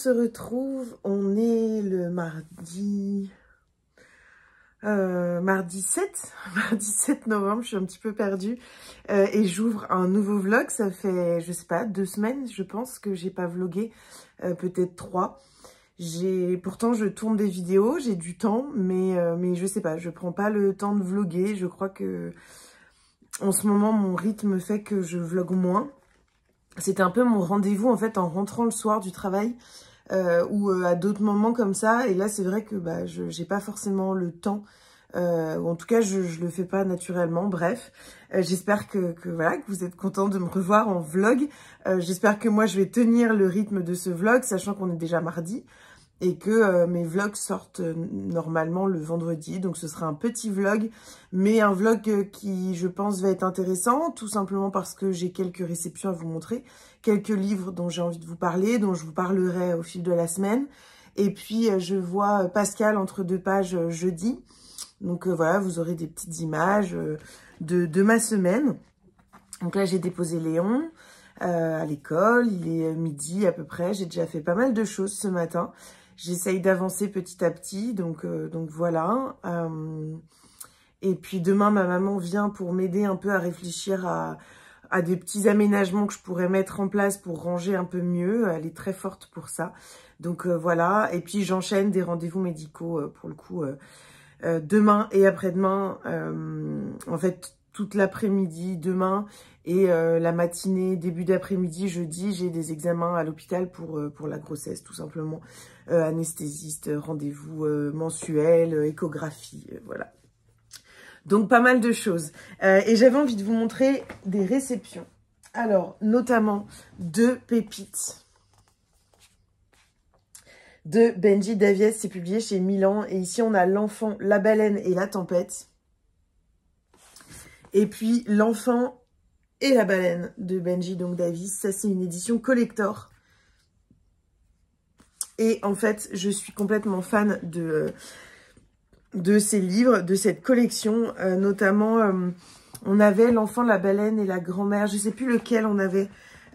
se retrouve, on est le mardi 7 novembre, je suis un petit peu perdue, et j'ouvre un nouveau vlog. Ça fait, je sais pas, 2 semaines, je pense, que j'ai pas vlogué, peut-être 3. Pourtant, je tourne des vidéos, j'ai du temps, mais je sais pas, je prends pas le temps de vloguer. Je crois que, en ce moment, mon rythme fait que je vlogue moins. C'était un peu mon rendez-vous, en fait, en rentrant le soir du travail, ou à d'autres moments comme ça. Et là, c'est vrai que bah, j'ai pas forcément le temps, ou en tout cas, je le fais pas naturellement. Bref, j'espère que voilà, que vous êtes contents de me revoir en vlog. J'espère que moi, je vais tenir le rythme de ce vlog, sachant qu'on est déjà mardi. Et que mes vlogs sortent normalement le vendredi. Donc ce sera un petit vlog, mais un vlog qui, je pense, va être intéressant, tout simplement parce que j'ai quelques réceptions à vous montrer, quelques livres dont j'ai envie de vous parler, dont je vous parlerai au fil de la semaine. Et puis je vois Pascal entre 2 pages jeudi. Donc voilà, vous aurez des petites images de ma semaine. Donc là, j'ai déposé Léon à l'école, il est midi à peu près. J'ai déjà fait pas mal de choses ce matin. J'essaye d'avancer petit à petit, donc voilà. Et puis demain, ma maman vient pour m'aider un peu à réfléchir à des petits aménagements que je pourrais mettre en place pour ranger un peu mieux. Elle est très forte pour ça. Donc voilà. Et puis j'enchaîne des rendez-vous médicaux pour le coup demain et après-demain. En fait, toute l'après-midi demain et la matinée, début d'après-midi, jeudi, j'ai des examens à l'hôpital pour la grossesse, tout simplement. Anesthésiste, rendez-vous mensuel, échographie, voilà. Donc, pas mal de choses. Et j'avais envie de vous montrer des réceptions. Alors, notamment 2 pépites de Benji Davies, c'est publié chez Milan. Et ici, on a L'Enfant, la baleine et la tempête. Et puis, L'Enfant et la baleine de Benji donc Davies. Ça, c'est une édition collector. Et en fait, je suis complètement fan de ces livres, de cette collection. Notamment, on avait L'Enfant, la baleine et la grand-mère. Je sais plus lequel on avait,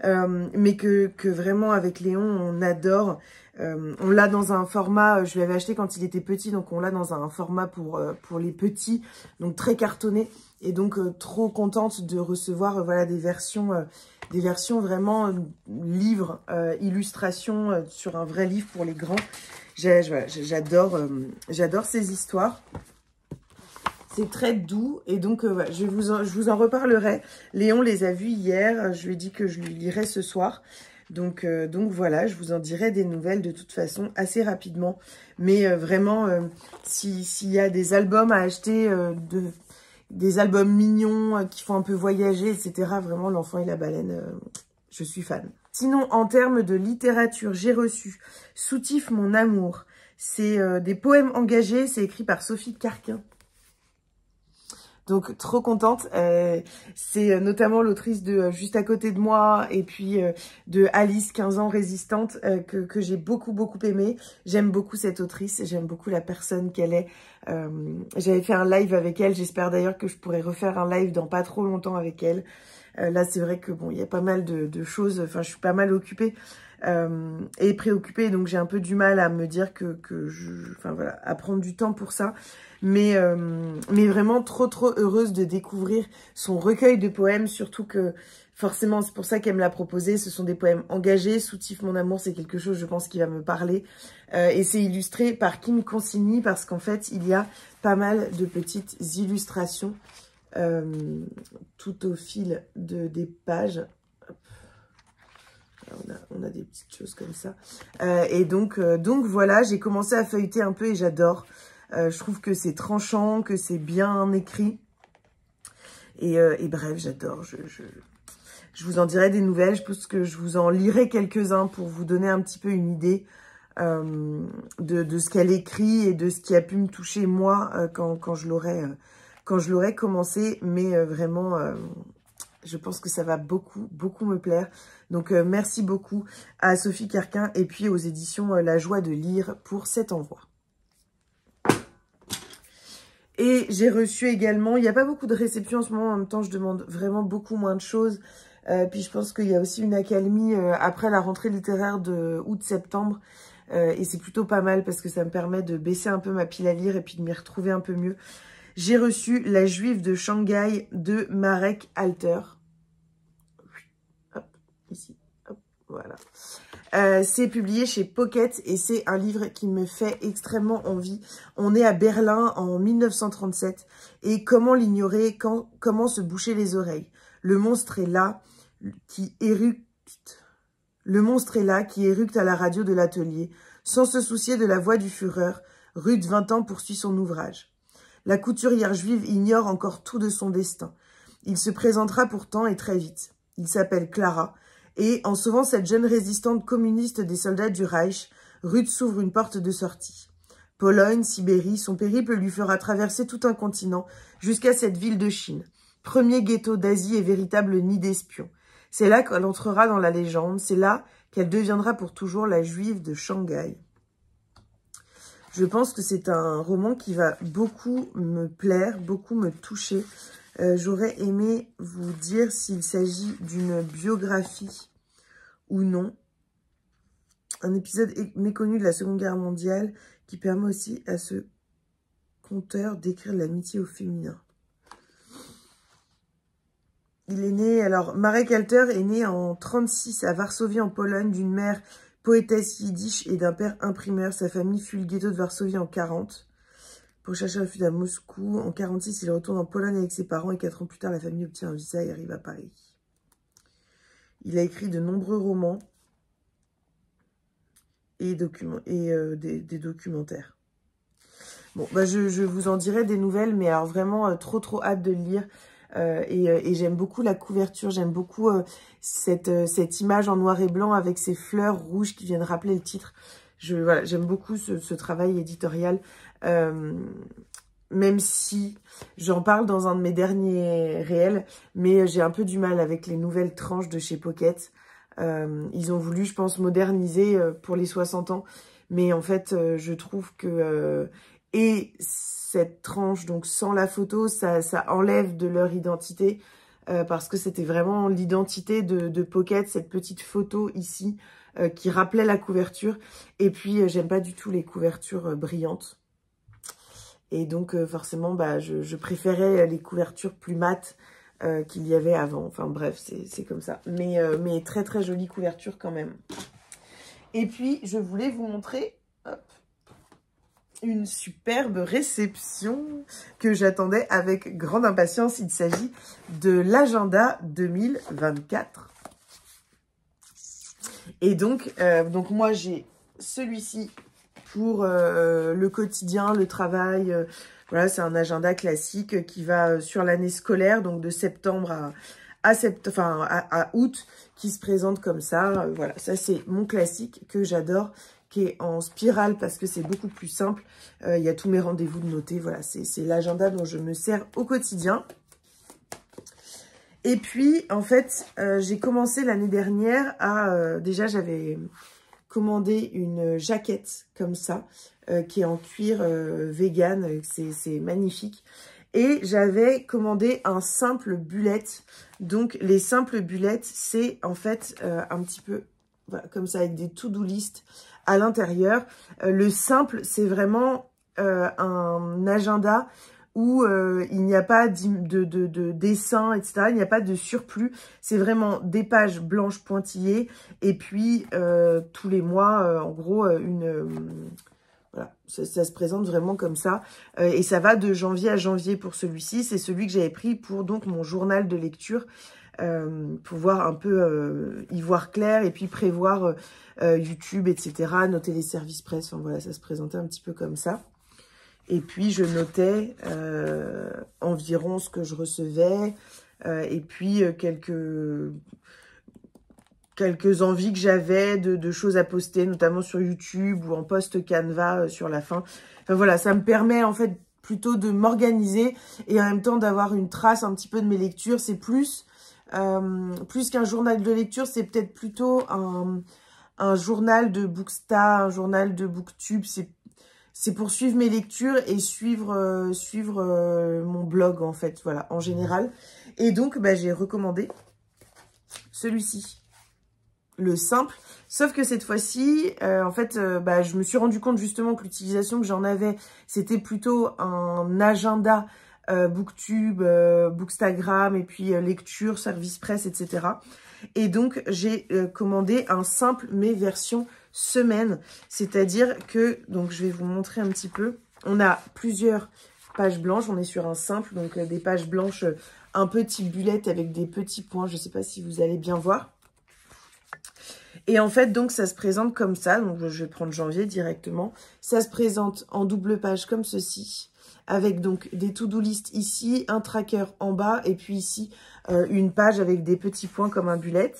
mais que vraiment, avec Léon, on adore. On l'a dans un format, je l'avais acheté quand il était petit, donc on l'a dans un format pour les petits, donc très cartonné. Et donc, trop contente de recevoir voilà, des versions vraiment livres, illustrations sur un vrai livre pour les grands. J'adore ces histoires. C'est très doux et donc voilà, je vous en reparlerai. Léon les a vus hier, je lui ai dit que je lui lirais ce soir. Donc voilà, je vous en dirai des nouvelles de toute façon assez rapidement. Mais vraiment, s'il y a des albums à acheter, des albums mignons qui font un peu voyager, etc. Vraiment, L'Enfant et la baleine, je suis fan. Sinon, en termes de littérature, j'ai reçu Soutif mon amour. C'est des poèmes engagés, c'est écrit par Sophie Carquin. Donc, trop contente. C'est notamment l'autrice de Juste à côté de moi et puis de Alice, 15 ans résistante, que j'ai beaucoup aimé. J'aime beaucoup cette autrice, j'aime beaucoup la personne qu'elle est. J'avais fait un live avec elle, j'espère d'ailleurs que je pourrai refaire un live dans pas trop longtemps avec elle. Là, c'est vrai que bon, il y a pas mal de choses, enfin, je suis pas mal occupée et préoccupée, donc j'ai un peu du mal à me dire enfin voilà, à prendre du temps pour ça. Mais vraiment trop heureuse de découvrir son recueil de poèmes, surtout que forcément c'est pour ça qu'elle me l'a proposé. Ce sont des poèmes engagés. Soutif mon amour, c'est quelque chose je pense qui va me parler. Et c'est illustré par Kim Consigny parce qu'en fait il y a pas mal de petites illustrations tout au fil des pages. On a des petites choses comme ça. Et donc voilà, j'ai commencé à feuilleter un peu et j'adore. Je trouve que c'est tranchant, que c'est bien écrit. Et bref, j'adore. Je vous en dirai des nouvelles. Je pense que je vous en lirai quelques-uns pour vous donner un petit peu une idée de ce qu'elle écrit et de ce qui a pu me toucher moi quand je l'aurai commencé. Mais vraiment, je pense que ça va beaucoup me plaire. Donc, merci beaucoup à Sophie Carquin et puis aux éditions La Joie de lire pour cet envoi. Et j'ai reçu également, il n'y a pas beaucoup de réceptions en ce moment, en même temps je demande vraiment beaucoup moins de choses. Puis je pense qu'il y a aussi une accalmie après la rentrée littéraire de août-septembre. Et c'est plutôt pas mal parce que ça me permet de baisser un peu ma pile à lire et puis de m'y retrouver un peu mieux. J'ai reçu La Juive de Shanghai de Marek Alter. Hop, ici, hop, voilà. C'est publié chez Pocket et c'est un livre qui me fait extrêmement envie. On est à Berlin en 1937 et comment l'ignorer, comment se boucher les oreilles. Le monstre est là qui éructe. Le monstre est là qui éructe à la radio de l'atelier. Sans se soucier de la voix du Führer, Ruth, 20 ans, poursuit son ouvrage. La couturière juive ignore encore tout de son destin. Il se présentera pourtant et très vite. Il s'appelle Clara. Et, en sauvant cette jeune résistante communiste des soldats du Reich, Ruth s'ouvre une porte de sortie. Pologne, Sibérie, son périple lui fera traverser tout un continent jusqu'à cette ville de Chine. Premier ghetto d'Asie et véritable nid d'espions. C'est là qu'elle entrera dans la légende, c'est là qu'elle deviendra pour toujours la Juive de Shanghai. Je pense que c'est un roman qui va beaucoup me plaire, beaucoup me toucher. J'aurais aimé vous dire s'il s'agit d'une biographie ou non. Un épisode méconnu de la Seconde Guerre mondiale qui permet aussi à ce conteur d'écrire l'amitié au féminin. Il est né, alors Marek Alter est né en 1936 à Varsovie en Pologne d'une mère poétesse yiddish et d'un père imprimeur. Sa famille fut le ghetto de Varsovie en 1940. Pour chercher refuge à Moscou, en 1946, il retourne en Pologne avec ses parents et 4 ans plus tard, la famille obtient un visa et arrive à Paris. Il a écrit de nombreux romans et des documentaires. Bon, bah je vous en dirai des nouvelles, mais alors vraiment trop hâte de le lire. Et j'aime beaucoup la couverture, j'aime beaucoup cette image en noir et blanc avec ces fleurs rouges qui viennent rappeler le titre. Voilà, j'aime beaucoup ce travail éditorial, même si j'en parle dans un de mes derniers réels, mais j'ai un peu du mal avec les nouvelles tranches de chez Pocket. Ils ont voulu, je pense, moderniser pour les 60 ans, mais en fait, je trouve que... et cette tranche, donc sans la photo, ça enlève de leur identité, parce que c'était vraiment l'identité de Pocket, cette petite photo ici, qui rappelait la couverture. Et puis, j'aime pas du tout les couvertures brillantes. Et donc, forcément, bah, je préférais les couvertures plus mates qu'il y avait avant. Enfin, bref, c'est comme ça. Mais très jolie couverture quand même. Et puis, je voulais vous montrer... Hop, une superbe réception que j'attendais avec grande impatience. Il s'agit de l'agenda 2024. Et donc moi, j'ai celui-ci pour le quotidien, le travail. Voilà, c'est un agenda classique qui va sur l'année scolaire, donc de septembre à août, qui se présente comme ça. Voilà, ça c'est mon classique que j'adore, qui est en spirale parce que c'est beaucoup plus simple. Il y a tous mes rendez-vous de noter. Voilà, c'est l'agenda dont je me sers au quotidien. Et puis, en fait, j'ai commencé l'année dernière à... déjà, j'avais commandé une jaquette comme ça, qui est en cuir vegan. C'est magnifique. Et j'avais commandé un simple bullette. Donc, les simples bullettes, c'est en fait un petit peu... Voilà, comme ça, avec des to-do list à l'intérieur. Le simple, c'est vraiment un agenda où il n'y a pas de dessin, etc. Il n'y a pas de surplus. C'est vraiment des pages blanches pointillées. Et puis, tous les mois, en gros, voilà, ça se présente vraiment comme ça. Et ça va de janvier à janvier pour celui-ci. C'est celui que j'avais pris pour donc mon journal de lecture. Pouvoir un peu y voir clair et puis prévoir YouTube, etc. Noter les services presse. Enfin, voilà, ça se présentait un petit peu comme ça. Et puis, je notais environ ce que je recevais et puis quelques envies que j'avais de choses à poster, notamment sur YouTube ou en post Canva sur la fin. Enfin, voilà, ça me permet en fait plutôt de m'organiser et en même temps d'avoir une trace un petit peu de mes lectures. C'est plus qu'un journal de lecture, c'est peut-être plutôt un journal de Booksta, un journal de Booktube. C'est pour suivre mes lectures et suivre mon blog, en fait, voilà, en général. Et donc, bah, j'ai recommandé celui-ci, le simple. Sauf que cette fois-ci, en fait, je me suis rendu compte justement que l'utilisation que j'en avais, c'était plutôt un agenda Booktube, Bookstagram, et puis lecture, service presse, etc. Et donc, j'ai commandé un simple, mais version semaine. C'est-à-dire que, donc je vais vous montrer un petit peu, on a plusieurs pages blanches, on est sur un simple, donc des pages blanches un peu type bullet avec des petits points, je ne sais pas si vous allez bien voir. Et en fait, donc, ça se présente comme ça, donc je vais prendre janvier directement. Ça se présente en double page comme ceci, avec donc des to-do list ici, un tracker en bas, et puis ici, une page avec des petits points comme un bullet.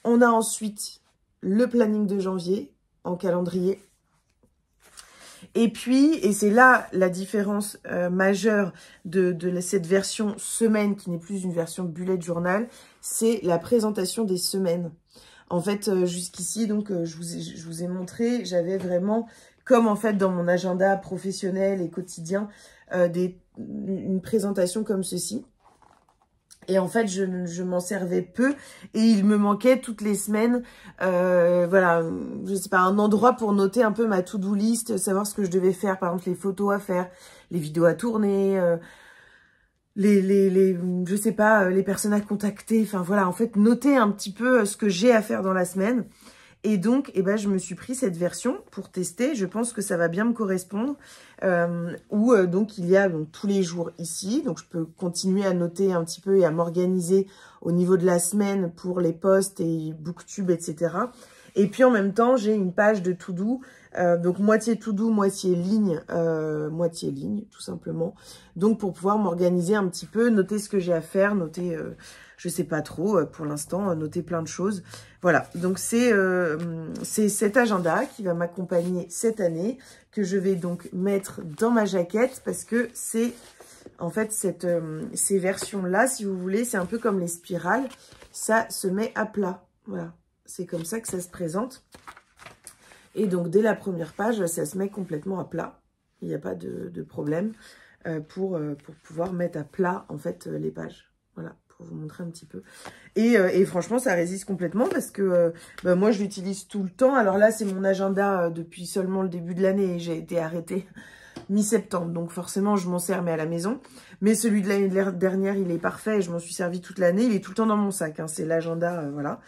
On a ensuite le planning de janvier en calendrier. Et puis, et c'est là la différence majeure de cette version semaine, qui n'est plus une version bullet journal, c'est la présentation des semaines. En fait, jusqu'ici, donc, je vous ai montré, j'avais vraiment, comme en fait dans mon agenda professionnel et quotidien, une présentation comme ceci. Et en fait, je m'en servais peu et il me manquait toutes les semaines, voilà, je sais pas, un endroit pour noter un peu ma to-do list, savoir ce que je devais faire, par exemple les photos à faire, les vidéos à tourner, je sais pas, les personnes à contacter, enfin voilà, en fait, noter un petit peu ce que j'ai à faire dans la semaine. Et donc, je me suis pris cette version pour tester. Je pense que ça va bien me correspondre. Où donc, il y a donc, tous les jours ici. Donc, je peux continuer à noter un petit peu et à m'organiser au niveau de la semaine pour les posts et Booktube, etc. Et puis, en même temps, j'ai une page de to-do. Donc, moitié to-do, moitié ligne, tout simplement. Donc, pour pouvoir m'organiser un petit peu, noter ce que j'ai à faire, noter... je sais pas trop, pour l'instant, noter plein de choses. Voilà, donc c'est cet agenda qui va m'accompagner cette année, que je vais donc mettre dans ma jaquette, parce que c'est, en fait, ces versions-là, si vous voulez, c'est un peu comme les spirales, ça se met à plat. Voilà, c'est comme ça que ça se présente. Et donc, dès la première page, ça se met complètement à plat. Il n'y a pas de problème pour pouvoir mettre à plat, en fait, les pages. Voilà, pour vous montrer un petit peu. Et franchement, ça résiste complètement parce que moi, je l'utilise tout le temps. Alors là, c'est mon agenda depuis seulement le début de l'année et j'ai été arrêtée mi-septembre. Donc forcément, je m'en sers, mais à la maison. Mais celui de l'année dernière, il est parfait et je m'en suis servi toute l'année. Il est tout le temps dans mon sac, hein, c'est l'agenda, voilà.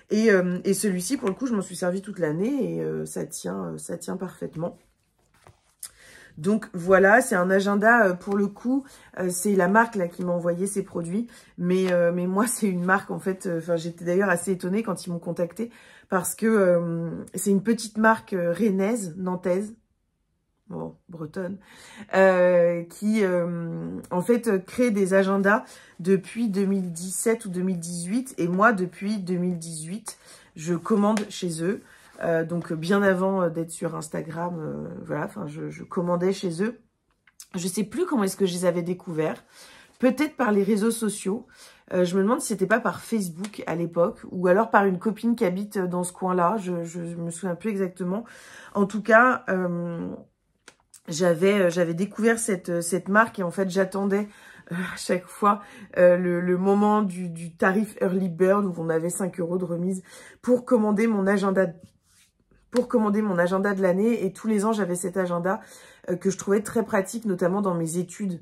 Et celui-ci, pour le coup, je m'en suis servi toute l'année et ça tient parfaitement. Donc voilà, c'est un agenda, pour le coup, c'est la marque là qui m'a envoyé ces produits. Mais moi, c'est une marque, en fait, j'étais d'ailleurs assez étonnée quand ils m'ont contactée parce que c'est une petite marque rennaise, nantaise, bon, bretonne, qui, en fait, crée des agendas depuis 2017 ou 2018. Et moi, depuis 2018, je commande chez eux. Donc, bien avant d'être sur Instagram, voilà, enfin, je commandais chez eux. Je sais plus comment est-ce que je les avais découverts. Peut-être par les réseaux sociaux. Je me demande si c'était pas par Facebook à l'époque ou alors par une copine qui habite dans ce coin-là. Je me souviens plus exactement. En tout cas, j'avais découvert cette marque et en fait, j'attendais à chaque fois le moment du tarif Early Bird où on avait 5 € de remise pour commander mon agenda de l'année. Et tous les ans, j'avais cet agenda que je trouvais très pratique, notamment dans mes études.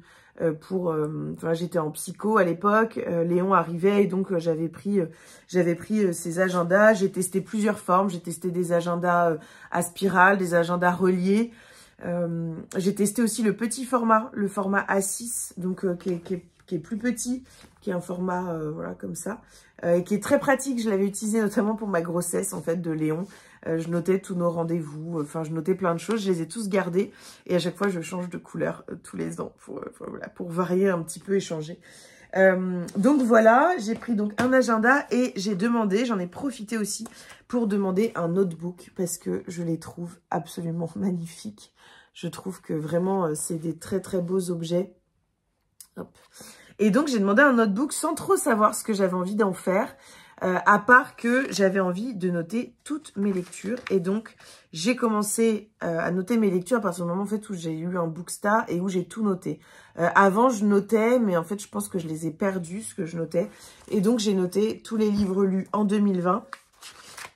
J'étais en psycho à l'époque, Léon arrivait et donc j'avais pris ces agendas. J'ai testé plusieurs formes, j'ai testé des agendas à spirale, des agendas reliés. J'ai testé aussi le petit format, le format A6, donc qui est plus petit, qui est un format voilà comme ça, et qui est très pratique. Je l'avais utilisé notamment pour ma grossesse en fait de Léon. Je notais tous nos rendez-vous, je notais plein de choses, je les ai tous gardés et à chaque fois je change de couleur tous les ans pour varier un petit peu et changer. Donc voilà, j'ai pris donc un agenda et j'en ai profité aussi pour demander un notebook parce que je les trouve absolument magnifiques. Je trouve que vraiment c'est des très très beaux objets. Hop. Et donc j'ai demandé un notebook sans trop savoir ce que j'avais envie d'en faire. à part que j'avais envie de noter toutes mes lectures. Et donc, j'ai commencé à noter mes lectures à partir du moment en fait, où j'ai eu un Bookstar et où j'ai tout noté. Avant, je notais, mais en fait, je pense que je les ai perdus, ce que je notais. Et donc, j'ai noté tous les livres lus en 2020,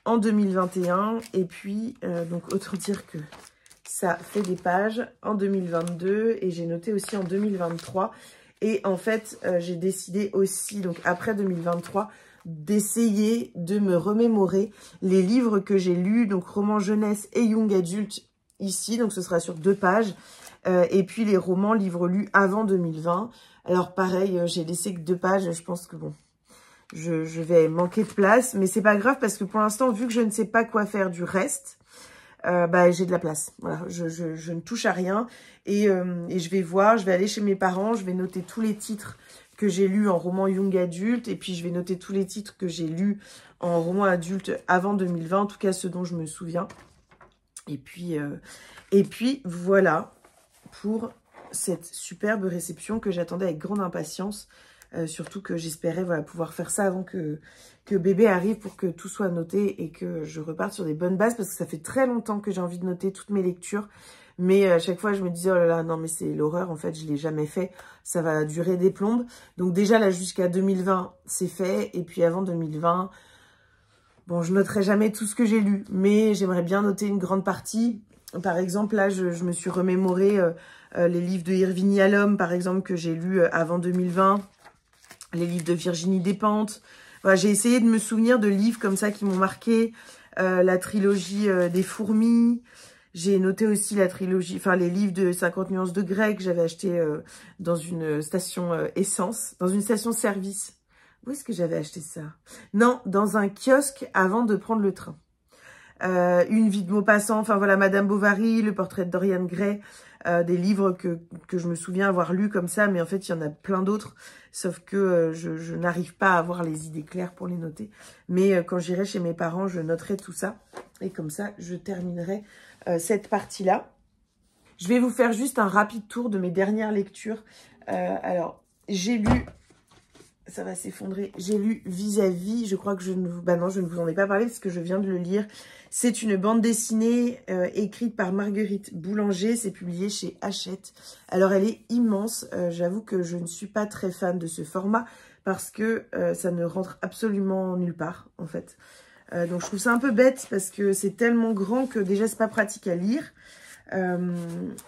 en 2021. Et puis, donc, autant dire que ça fait des pages en 2022. Et j'ai noté aussi en 2023. Et en fait, j'ai décidé aussi, donc après 2023, d'essayer de me remémorer les livres que j'ai lus, donc romans jeunesse et young adulte ici, donc ce sera sur 2 pages, et puis les romans, livres lus avant 2020. Alors pareil, j'ai laissé que 2 pages, je pense que bon, je vais manquer de place, mais c'est pas grave parce que pour l'instant, vu que je ne sais pas quoi faire du reste, bah, j'ai de la place. Voilà, je ne touche à rien et je vais voir, je vais aller chez mes parents, je vais noter tous les titres que j'ai lus en roman young adulte et puis je vais noter tous les titres que j'ai lus en roman adulte avant 2020, en tout cas ceux dont je me souviens. Et puis voilà pour cette superbe réception que j'attendais avec grande impatience. Surtout que j'espérais voilà, pouvoir faire ça avant que bébé arrive pour que tout soit noté et que je reparte sur des bonnes bases parce que ça fait très longtemps que j'ai envie de noter toutes mes lectures. Mais à chaque fois, je me disais, oh là là, non mais c'est l'horreur, en fait, je ne l'ai jamais fait, ça va durer des plombes. Donc déjà là, jusqu'à 2020, c'est fait. Et puis avant 2020, bon, je noterai jamais tout ce que j'ai lu, mais j'aimerais bien noter une grande partie. Par exemple, là, je me suis remémoré les livres de Irving Yalom, par exemple, que j'ai lus avant 2020. Les livres de Virginie Despentes. Voilà, j'ai essayé de me souvenir de livres comme ça qui m'ont marqué. La trilogie des fourmis. J'ai noté aussi la trilogie, enfin les livres de 50 nuances de Grey que j'avais acheté dans une station essence, dans une station service. Où est-ce que j'avais acheté ça? Non, dans un kiosque avant de prendre le train. Une vie de Maupassant, enfin voilà, Madame Bovary, le portrait de Dorian Gray, des livres que je me souviens avoir lus comme ça, mais en fait, il y en a plein d'autres, sauf que je n'arrive pas à avoir les idées claires pour les noter. Mais quand j'irai chez mes parents, je noterai tout ça, et comme ça, je terminerai cette partie-là. Je vais vous faire juste un rapide tour de mes dernières lectures. Alors, j'ai lu... Ça va s'effondrer. J'ai lu Vis-à-vis. Je crois que je ne vous... Bah non, je ne vous en ai pas parlé parce que je viens de le lire. C'est une bande dessinée écrite par Marguerite Boulanger. C'est publié chez Hachette. Alors, elle est immense. J'avoue que je ne suis pas très fan de ce format parce que ça ne rentre absolument nulle part, en fait. Donc, je trouve ça un peu bête parce que c'est tellement grand que déjà, c'est pas pratique à lire.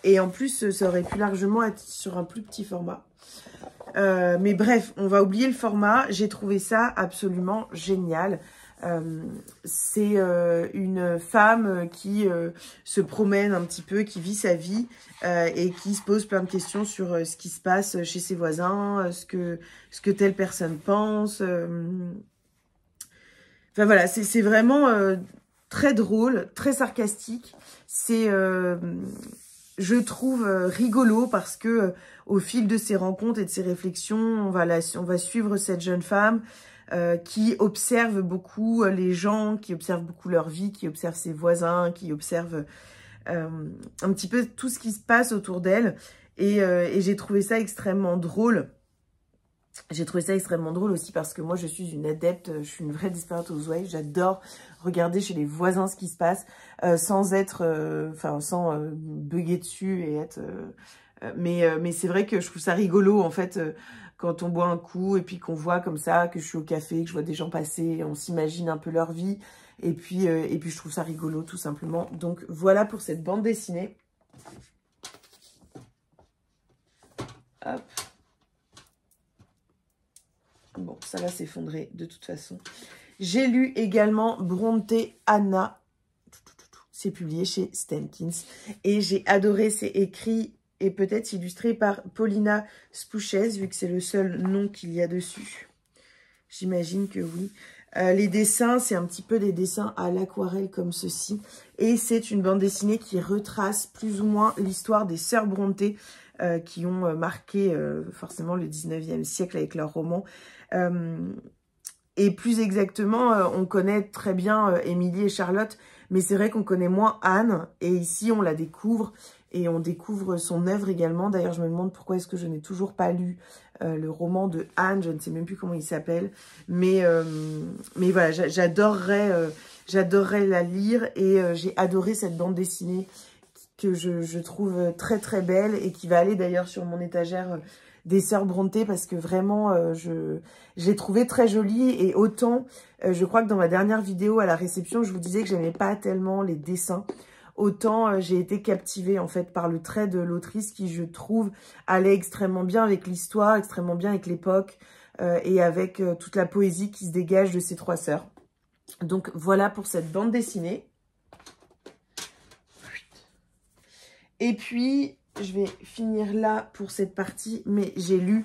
Et en plus, ça aurait pu largement être sur un plus petit format. Mais bref, on va oublier le format. J'ai trouvé ça absolument génial. C'est une femme qui se promène un petit peu, qui vit sa vie et qui se pose plein de questions sur ce qui se passe chez ses voisins, ce que telle personne pense. Enfin voilà, c'est vraiment très drôle, très sarcastique. C'est... je trouve rigolo parce que au fil de ses rencontres et de ses réflexions, on va suivre cette jeune femme qui observe beaucoup les gens, qui observe beaucoup leur vie, qui observe ses voisins, qui observe un petit peu tout ce qui se passe autour d'elle. Et j'ai trouvé ça extrêmement drôle. J'ai trouvé ça extrêmement drôle aussi parce que moi, je suis une adepte, je suis une vraie Desperate Housewives. J'adore regarder chez les voisins ce qui se passe sans être, sans bugger dessus et être... mais c'est vrai que je trouve ça rigolo, en fait, quand on boit un coup et puis qu'on voit comme ça, que je suis au café, que je vois des gens passer, on s'imagine un peu leur vie. Et puis je trouve ça rigolo, tout simplement. Donc, voilà pour cette bande dessinée. Hop. Bon, ça va s'effondrer de toute façon. J'ai lu également Bronte Anna. C'est publié chez Stenkins. Et j'ai adoré, c'est écrit et peut-être illustré par Paulina Spouchez, vu que c'est le seul nom qu'il y a dessus. J'imagine que oui. Les dessins, c'est un petit peu des dessins à l'aquarelle comme ceci. Et c'est une bande dessinée qui retrace plus ou moins l'histoire des sœurs Bronte qui ont marqué forcément le 19e siècle avec leurs romans. Et plus exactement, on connaît très bien Émilie et Charlotte, mais c'est vrai qu'on connaît moins Anne. Et ici, on la découvre. et on découvre son œuvre également. D'ailleurs, je me demande pourquoi est-ce que je n'ai toujours pas lu le roman de Anne, je ne sais même plus comment il s'appelle, mais voilà, j'adorerais la lire, et j'ai adoré cette bande dessinée que je trouve très très belle, et qui va aller d'ailleurs sur mon étagère des Sœurs Brontë, parce que vraiment, je l'ai trouvée très jolie. Et autant, je crois que dans ma dernière vidéo à la réception, je vous disais que j'aimais pas tellement les dessins, autant j'ai été captivée en fait par le trait de l'autrice, qui, je trouve, allait extrêmement bien avec l'histoire, extrêmement bien avec l'époque, et avec toute la poésie qui se dégage de ces trois sœurs. Donc voilà pour cette bande dessinée. Et puis, je vais finir là pour cette partie, mais j'ai lu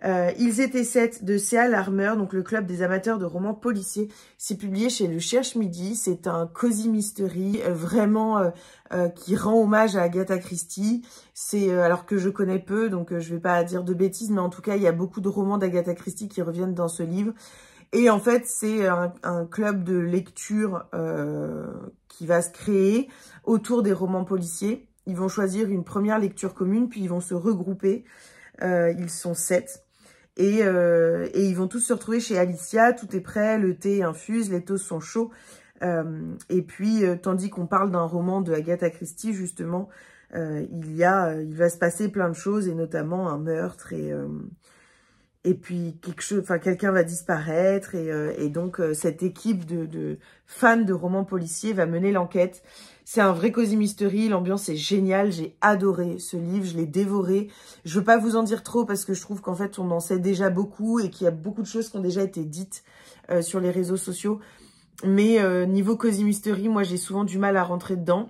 Ils étaient 7 de C.A. Larmer, donc le club des amateurs de romans policiers. C'est publié chez Le Cherche Midi. C'est un cozy mystery vraiment qui rend hommage à Agatha Christie. C'est alors que je connais peu, donc je vais pas dire de bêtises, mais en tout cas, il y a beaucoup de romans d'Agatha Christie qui reviennent dans ce livre. Et en fait, c'est un club de lecture qui va se créer autour des romans policiers. Ils vont choisir une première lecture commune, puis ils vont se regrouper. Ils sont 7. Et ils vont tous se retrouver chez Alicia. Tout est prêt, le thé infuse, les toasts sont chauds. Et puis, tandis qu'on parle d'un roman de Agatha Christie, justement, il va se passer plein de choses, et notamment un meurtre, et puis quelqu'un va disparaître, et donc cette équipe de fans de romans policiers va mener l'enquête. C'est un vrai cozy mystery, l'ambiance est géniale, j'ai adoré ce livre, je l'ai dévoré. Je veux pas vous en dire trop parce que je trouve qu'en fait on en sait déjà beaucoup, et qu'il y a beaucoup de choses qui ont déjà été dites sur les réseaux sociaux. Mais niveau cozy mystery, moi j'ai souvent du mal à rentrer dedans.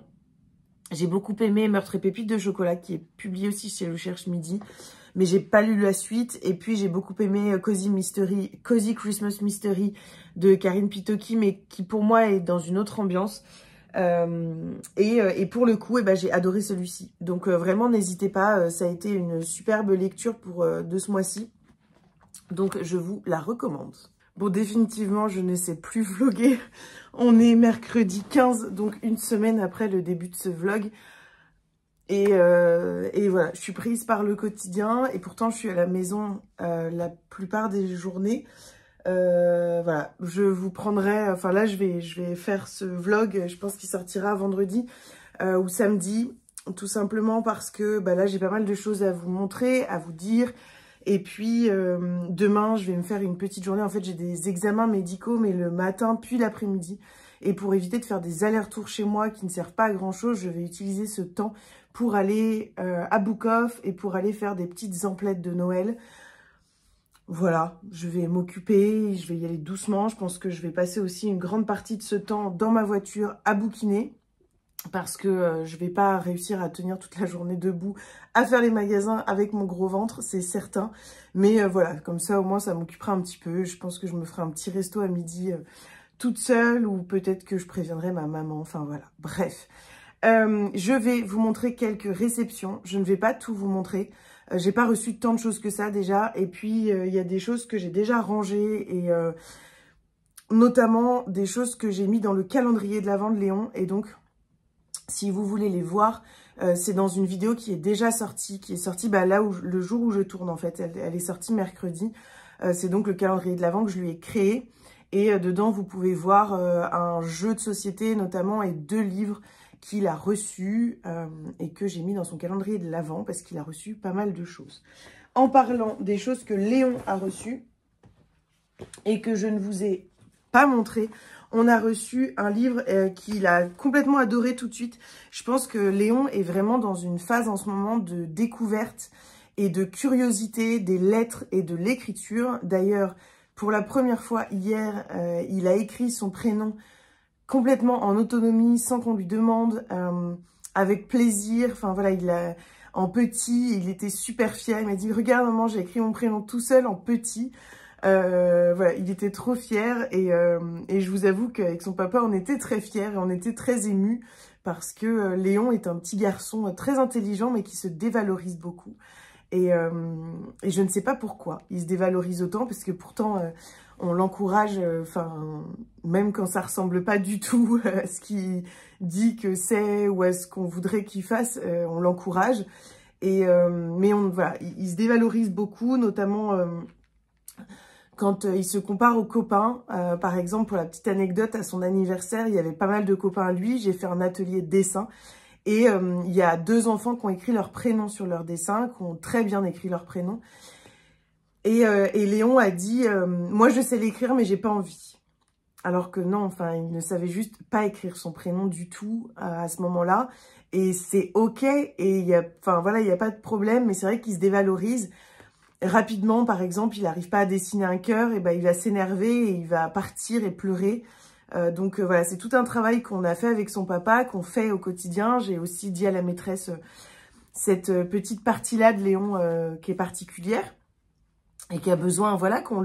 J'ai beaucoup aimé Meurtre et pépites de chocolat, qui est publié aussi chez Le Cherche Midi, mais j'ai pas lu la suite. Et puis j'ai beaucoup aimé Cozy Christmas Mystery de Karine Pitoki, mais qui pour moi est dans une autre ambiance. Et pour le coup, j'ai adoré celui-ci. Donc vraiment, n'hésitez pas, ça a été une superbe lecture de ce mois-ci. Donc je vous la recommande. Bon, définitivement, je ne sais plus vlogger. On est mercredi 15, donc une semaine après le début de ce vlog. Et voilà, je suis prise par le quotidien, et pourtant je suis à la maison la plupart des journées. Voilà, je vous prendrai, enfin là je vais faire ce vlog, je pense qu'il sortira vendredi ou samedi, tout simplement parce que là j'ai pas mal de choses à vous montrer, à vous dire. Et puis demain je vais me faire une petite journée, en fait j'ai des examens médicaux, mais le matin puis l'après-midi. Et pour éviter de faire des allers-retours chez moi qui ne servent pas à grand chose, je vais utiliser ce temps pour aller à Book Off, et pour aller faire des petites emplettes de Noël. Voilà, je vais m'occuper, je vais y aller doucement. Je pense que je vais passer aussi une grande partie de ce temps dans ma voiture à bouquiner, parce que je vais pas réussir à tenir toute la journée debout à faire les magasins avec mon gros ventre, c'est certain. Mais voilà, comme ça au moins ça m'occupera un petit peu. Je pense que je me ferai un petit resto à midi toute seule, ou peut-être que je préviendrai ma maman, enfin voilà, bref. Je vais vous montrer quelques réceptions, je ne vais pas tout vous montrer. J'ai pas reçu tant de choses que ça déjà, et puis il y a des choses que j'ai déjà rangées, et notamment des choses que j'ai mis dans le calendrier de l'Avent de Léon. Et donc, si vous voulez les voir, c'est dans une vidéo qui est déjà sortie, là où le jour où je tourne en fait, elle est sortie mercredi. C'est donc le calendrier de l'Avent que je lui ai créé, et dedans vous pouvez voir un jeu de société notamment, et 2 livres qu'il a reçu et que j'ai mis dans son calendrier de l'Avent, parce qu'il a reçu pas mal de choses. En parlant des choses que Léon a reçues et que je ne vous ai pas montré, on a reçu un livre qu'il a complètement adoré tout de suite. Je pense que Léon est vraiment dans une phase en ce moment de découverte et de curiosité des lettres et de l'écriture. D'ailleurs, pour la première fois hier, il a écrit son prénom complètement en autonomie, sans qu'on lui demande, avec plaisir. Enfin voilà, en petit, il était super fier. Il m'a dit « Regarde maman, j'ai écrit mon prénom tout seul en petit ». Voilà, il était trop fier, et je vous avoue qu'avec son papa, on était très fiers et on était très émus, parce que Léon est un petit garçon très intelligent, mais qui se dévalorise beaucoup. Et je ne sais pas pourquoi il se dévalorise autant, parce que pourtant, on l'encourage, même quand ça ressemble pas du tout à ce qu'il dit que c'est ou à ce qu'on voudrait qu'il fasse, on l'encourage. Mais voilà, il se dévalorise beaucoup, notamment quand il se compare aux copains. Par exemple, pour la petite anecdote, à son anniversaire, il y avait pas mal de copains à lui. J'ai fait un atelier de dessin. Et il y a 2 enfants qui ont écrit leur prénom sur leur dessin, qui ont très bien écrit leur prénom. Et Léon a dit moi je sais l'écrire mais j'ai pas envie. Alors que non, il ne savait juste pas écrire son prénom du tout à ce moment-là. Et c'est ok, et il y a pas de problème, mais c'est vrai qu'il se dévalorise. Rapidement, par exemple, il n'arrive pas à dessiner un cœur, et ben il va s'énerver et il va partir et pleurer. Donc voilà, c'est tout un travail qu'on a fait avec son papa, qu'on fait au quotidien. J'ai aussi dit à la maîtresse cette petite partie-là de Léon qui est particulière et qui a besoin, voilà, qu'on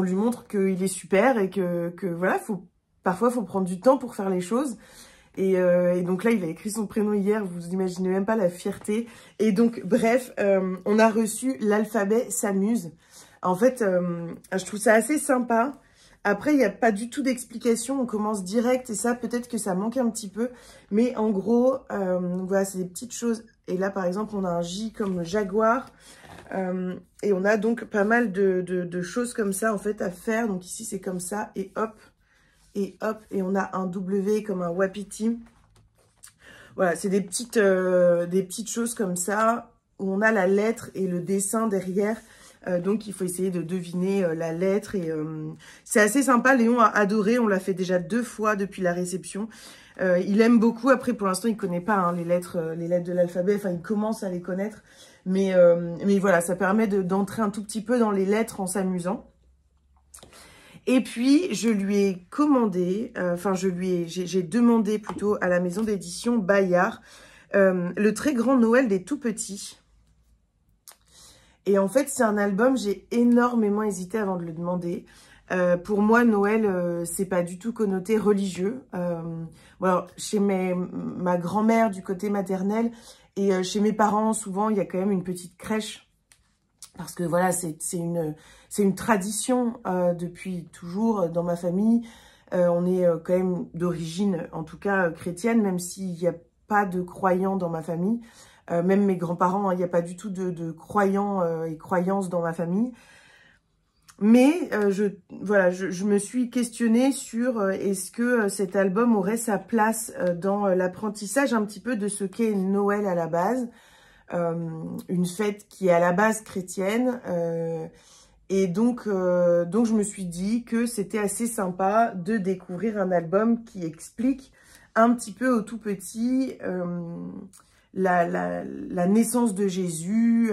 lui montre qu'il est super et que voilà, parfois faut prendre du temps pour faire les choses. Et donc là, il a écrit son prénom hier, vous imaginez même pas la fierté. Et donc, bref, on a reçu l'alphabet s'amuse. En fait, je trouve ça assez sympa. Après, il n'y a pas du tout d'explication, on commence direct et ça, peut-être que ça manque un petit peu. Mais en gros, voilà, c'est des petites choses. Et là, par exemple, on a un J comme jaguar. Et on a donc pas mal de choses comme ça, en fait, à faire. Donc ici, c'est comme ça, et hop. Et on a un W comme un wapiti. Voilà, c'est des petites choses comme ça, où on a la lettre et le dessin derrière. Donc, il faut essayer de deviner la lettre. Et c'est assez sympa. Léon a adoré. On l'a fait déjà 2 fois depuis la réception. Il aime beaucoup. Après, pour l'instant, il ne connaît pas les lettres de l'alphabet. Enfin, il commence à les connaître. Mais voilà, ça permet d'entrer un tout petit peu dans les lettres en s'amusant. Et puis, je lui ai commandé, j'ai demandé plutôt à la maison d'édition Bayard, le très grand Noël des tout petits. Et en fait, c'est un album, j'ai énormément hésité avant de le demander. Pour moi, Noël, c'est pas du tout connoté religieux. Voilà, chez ma grand-mère du côté maternel et chez mes parents, souvent, il y a quand même une petite crèche. Parce que voilà, c'est une tradition depuis toujours dans ma famille. On est quand même d'origine, en tout cas chrétienne, même s'il n'y a pas de croyants dans ma famille. Même mes grands-parents, il n'y a pas du tout de croyants et croyances dans ma famille. Mais je me suis questionnée sur est-ce que cet album aurait sa place dans l'apprentissage un petit peu de ce qu'est Noël à la base. Une fête qui est à la base chrétienne. Et donc, je me suis dit que c'était assez sympa de découvrir un album qui explique un petit peu au tout petit la naissance de Jésus,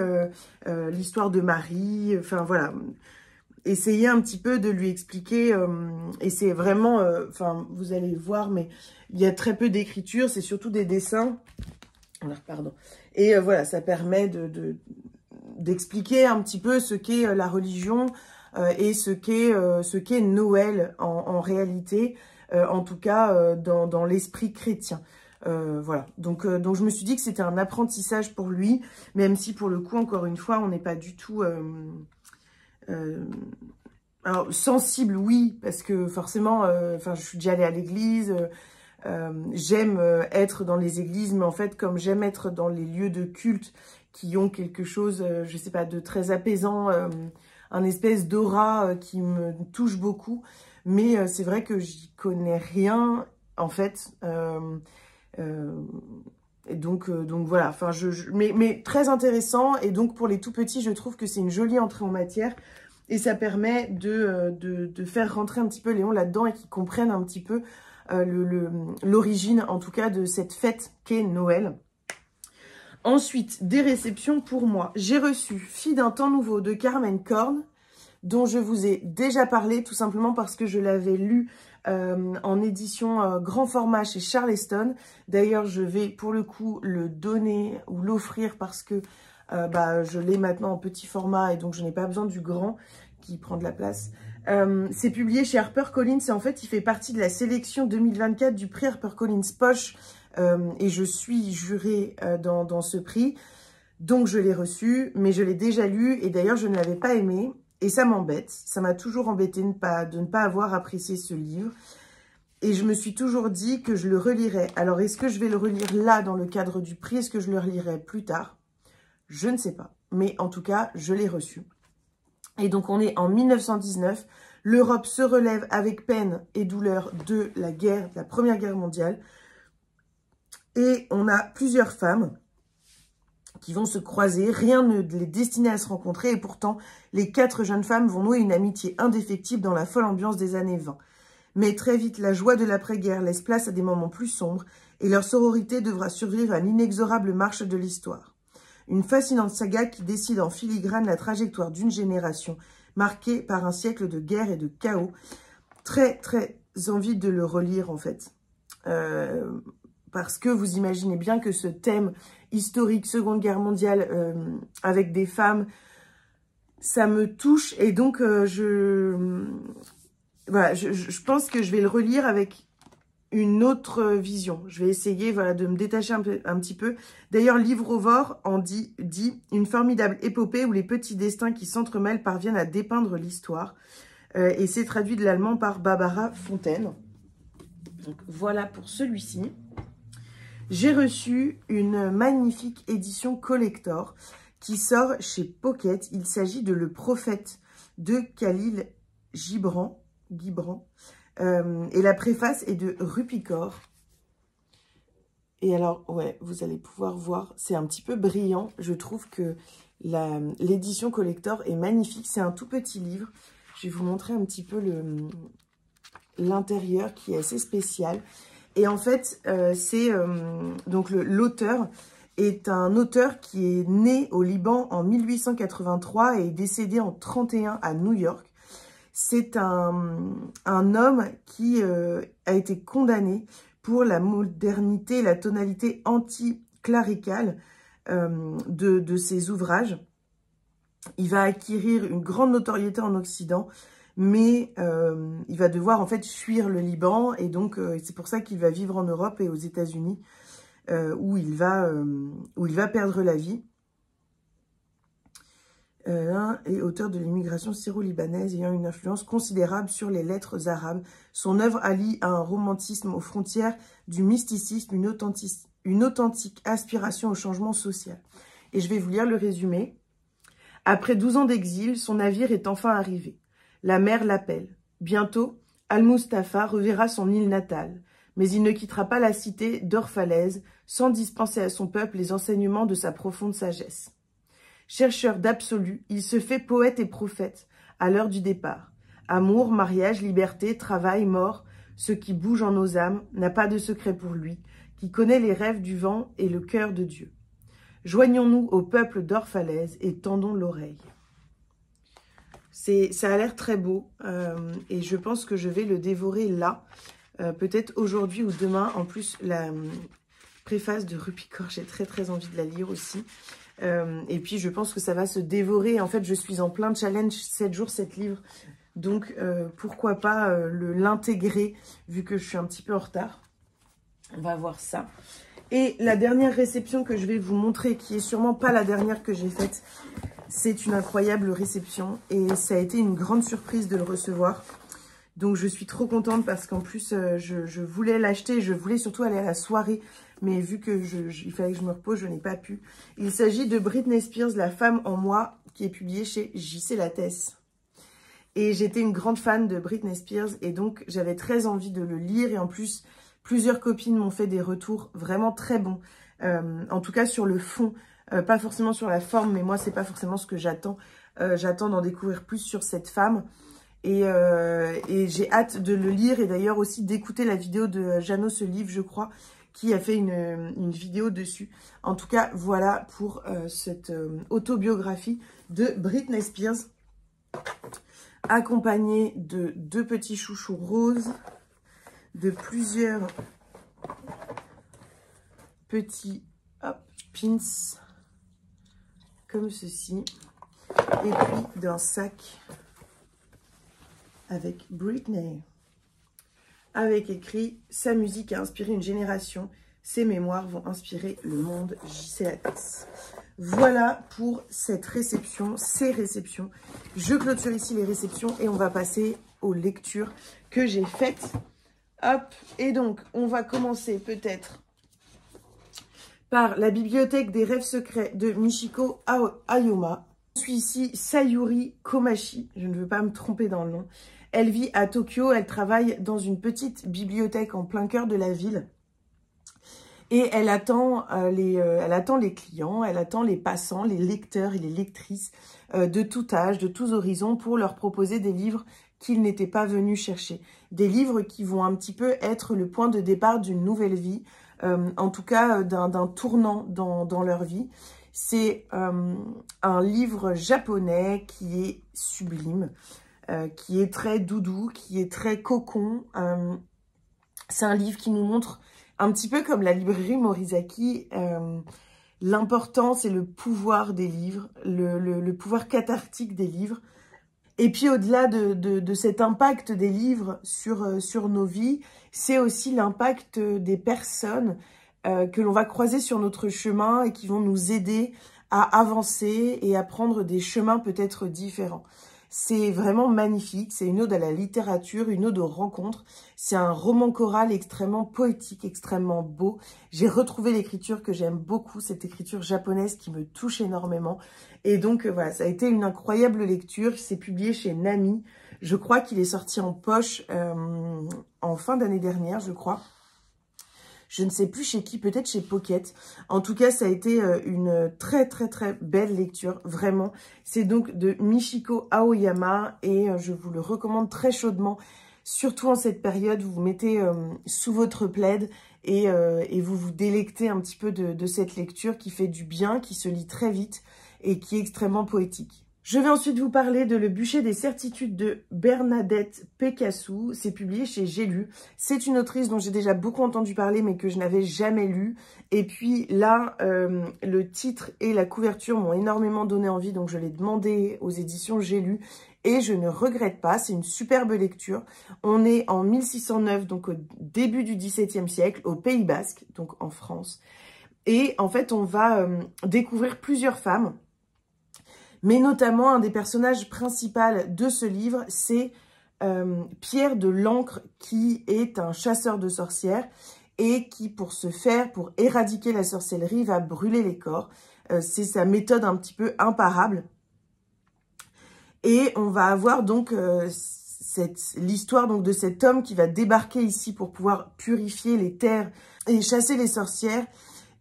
l'histoire de Marie, enfin voilà. Essayer un petit peu de lui expliquer, et c'est vraiment, vous allez voir, mais il y a très peu d'écriture, c'est surtout des dessins. Alors, pardon. Et voilà, ça permet d'expliquer un petit peu ce qu'est la religion et ce qu'est Noël en réalité, en tout cas dans l'esprit chrétien. Voilà, donc je me suis dit que c'était un apprentissage pour lui, même si pour le coup, encore une fois, on n'est pas du tout... alors, sensible, oui, parce que forcément, je suis déjà allée à l'église... j'aime être dans les églises, mais en fait, comme j'aime être dans les lieux de culte qui ont quelque chose, je sais pas, de très apaisant, un espèce d'aura qui me touche beaucoup. Mais c'est vrai que j'y connais rien, en fait. Et donc voilà, mais très intéressant. Et donc, pour les tout petits, je trouve que c'est une jolie entrée en matière. Et ça permet de faire rentrer un petit peu Léon là-dedans et qu'ils comprennent un petit peu l'origine, en tout cas, de cette fête qu'est Noël. Ensuite, des réceptions pour moi. J'ai reçu Fille d'un temps nouveau de Carmen Korn, dont je vous ai déjà parlé, tout simplement parce que je l'avais lu en édition grand format chez Charleston. D'ailleurs, je vais pour le coup le donner ou l'offrir parce que je l'ai maintenant en petit format et donc je n'ai pas besoin du grand qui prend de la place. C'est publié chez HarperCollins et en fait, il fait partie de la sélection 2024 du prix HarperCollins Poche et je suis jurée dans ce prix. Donc, je l'ai reçu, mais je l'ai déjà lu et d'ailleurs, je ne l'avais pas aimé. Et ça m'embête. Ça m'a toujours embêté de ne pas avoir apprécié ce livre. Et je me suis toujours dit que je le relirais. Alors, est-ce que je vais le relire là, dans le cadre du prix? Est-ce que je le relirai plus tard? Je ne sais pas. Mais en tout cas, je l'ai reçu. Et donc, on est en 1919. L'Europe se relève avec peine et douleur de la Première Guerre mondiale. Et on a plusieurs femmes qui vont se croiser. Rien ne les destinait à se rencontrer. Et pourtant, les 4 jeunes femmes vont nouer une amitié indéfectible dans la folle ambiance des années 20. Mais très vite, la joie de l'après-guerre laisse place à des moments plus sombres et leur sororité devra survivre à l'inexorable marche de l'histoire. Une fascinante saga qui décide en filigrane la trajectoire d'une génération marquée par un siècle de guerre et de chaos. Très, très envie de le relire en fait. Parce que vous imaginez bien que ce thème historique, Seconde Guerre mondiale, avec des femmes, ça me touche. Et donc, voilà, je pense que je vais le relire avec une autre vision. Je vais essayer voilà, de me détacher un petit peu. D'ailleurs, Livre-Auvore en dit une formidable épopée où les petits destins qui s'entremêlent parviennent à dépeindre l'histoire. Et c'est traduit de l'allemand par Barbara Fontaine. Donc, voilà pour celui-ci. J'ai reçu une magnifique édition collector qui sort chez Pocket. Il s'agit de Le Prophète de Khalil Gibran. Et la préface est de Rupicor. Et alors, ouais, vous allez pouvoir voir, c'est un petit peu brillant. Je trouve que l'édition collector est magnifique. C'est un tout petit livre. Je vais vous montrer un petit peu l'intérieur qui est assez spécial. Et en fait, donc l'auteur est un auteur qui est né au Liban en 1883 et est décédé en 1931 à New York. C'est un homme qui a été condamné pour la modernité et la tonalité anticléricale de ses ouvrages. Il va acquérir une grande notoriété en Occident, mais il va devoir en fait fuir le Liban. Et donc, c'est pour ça qu'il va vivre en Europe et aux États-Unis, où il va perdre la vie. Et auteur de l'immigration syro-libanaise ayant une influence considérable sur les lettres arabes. Son œuvre allie un romantisme aux frontières du mysticisme, une authentique aspiration au changement social. Et je vais vous lire le résumé. Après 12 ans d'exil, son navire est enfin arrivé. La mer l'appelle. Bientôt, Al-Mustafa reverra son île natale, mais il ne quittera pas la cité d'Orphalaise sans dispenser à son peuple les enseignements de sa profonde sagesse. Chercheur d'absolu, il se fait poète et prophète à l'heure du départ. Amour, mariage, liberté, travail, mort, ce qui bouge en nos âmes n'a pas de secret pour lui, qui connaît les rêves du vent et le cœur de Dieu. Joignons-nous au peuple d'Orphalaise et tendons l'oreille. Ça a l'air très beau et je pense que je vais le dévorer là, peut-être aujourd'hui ou demain. En plus, la préface de Rupicor, j'ai très très envie de la lire aussi. Et puis, je pense que ça va se dévorer. En fait, je suis en plein challenge 7 jours, 7 livres. Donc, pourquoi pas l'intégrer, vu que je suis un petit peu en retard. On va voir ça. Et la dernière réception que je vais vous montrer, qui est sûrement pas la dernière que j'ai faite, c'est une incroyable réception. Et ça a été une grande surprise de le recevoir. Donc, je suis trop contente parce qu'en plus, je voulais l'acheter. Je voulais surtout aller à la soirée. Mais vu que il fallait que je me repose, je n'ai pas pu. Il s'agit de Britney Spears, La femme en moi, qui est publié chez J.C. Lattès. Et j'étais une grande fan de Britney Spears. Et donc, j'avais très envie de le lire. Et en plus, plusieurs copines m'ont fait des retours vraiment très bons. En tout cas, sur le fond. Pas forcément sur la forme, mais moi, c'est pas forcément ce que j'attends. J'attends d'en découvrir plus sur cette femme. Et j'ai hâte de le lire. Et d'ailleurs aussi d'écouter la vidéo de Jeannot Ce Livre, je crois, qui a fait une vidéo dessus. En tout cas, voilà pour cette autobiographie de Britney Spears, accompagnée de 2 petits chouchous roses, de plusieurs petits pins, comme ceci, et puis d'un sac avec Britney, avec écrit « Sa musique a inspiré une génération, ses mémoires vont inspirer le monde, J.C. Lattès ». Voilà pour cette réception, ces réceptions. Je clôture ici les réceptions et on va passer aux lectures que j'ai faites. Hop, et donc on va commencer peut-être par la bibliothèque des rêves secrets de Michiko Aoyama. Je suis ici Sayuri Komachi, je ne veux pas me tromper dans le nom. Elle vit à Tokyo, elle travaille dans une petite bibliothèque en plein cœur de la ville. Et elle attend les clients, elle attend les passants, les lecteurs et les lectrices de tout âge, de tous horizons, pour leur proposer des livres qu'ils n'étaient pas venus chercher. Des livres qui vont un petit peu être le point de départ d'une nouvelle vie, en tout cas d'un tournant dans leur vie. C'est un livre japonais qui est sublime, qui est très doudou, qui est très cocon. C'est un livre qui nous montre, un petit peu comme la librairie Morizaki, l'importance et le pouvoir des livres, le pouvoir cathartique des livres. Et puis au-delà de cet impact des livres sur nos vies, c'est aussi l'impact des personnes que l'on va croiser sur notre chemin et qui vont nous aider à avancer et à prendre des chemins peut-être différents. C'est vraiment magnifique, c'est une ode à la littérature, une ode aux rencontres. C'est un roman choral extrêmement poétique, extrêmement beau. J'ai retrouvé l'écriture que j'aime beaucoup, cette écriture japonaise qui me touche énormément. Et donc voilà, ça a été une incroyable lecture. C'est publié chez Nami. Je crois qu'il est sorti en poche en fin d'année dernière, je crois. Je ne sais plus chez qui, peut-être chez Pocket. En tout cas, ça a été une très très très belle lecture, vraiment. C'est donc de Michiko Aoyama et je vous le recommande très chaudement. Surtout en cette période, vous vous mettez sous votre plaid et vous vous délectez un petit peu de cette lecture qui fait du bien, qui se lit très vite et qui est extrêmement poétique. Je vais ensuite vous parler de Le bûcher des certitudes de Bernadette Pécassou. C'est publié chez J'ai lu. C'est une autrice dont j'ai déjà beaucoup entendu parler mais que je n'avais jamais lu. Et puis là, le titre et la couverture m'ont énormément donné envie. Donc je l'ai demandé aux éditions J'ai lu. Et je ne regrette pas, c'est une superbe lecture. On est en 1609, donc au début du XVIIe siècle, au Pays Basque, donc en France. Et en fait, on va découvrir plusieurs femmes. Mais notamment, un des personnages principaux de ce livre, c'est Pierre de l'Ancre, qui est un chasseur de sorcières et qui, pour éradiquer la sorcellerie, va brûler les corps. C'est sa méthode un petit peu imparable. Et on va avoir donc l'histoire de cet homme qui va débarquer ici pour pouvoir purifier les terres et chasser les sorcières.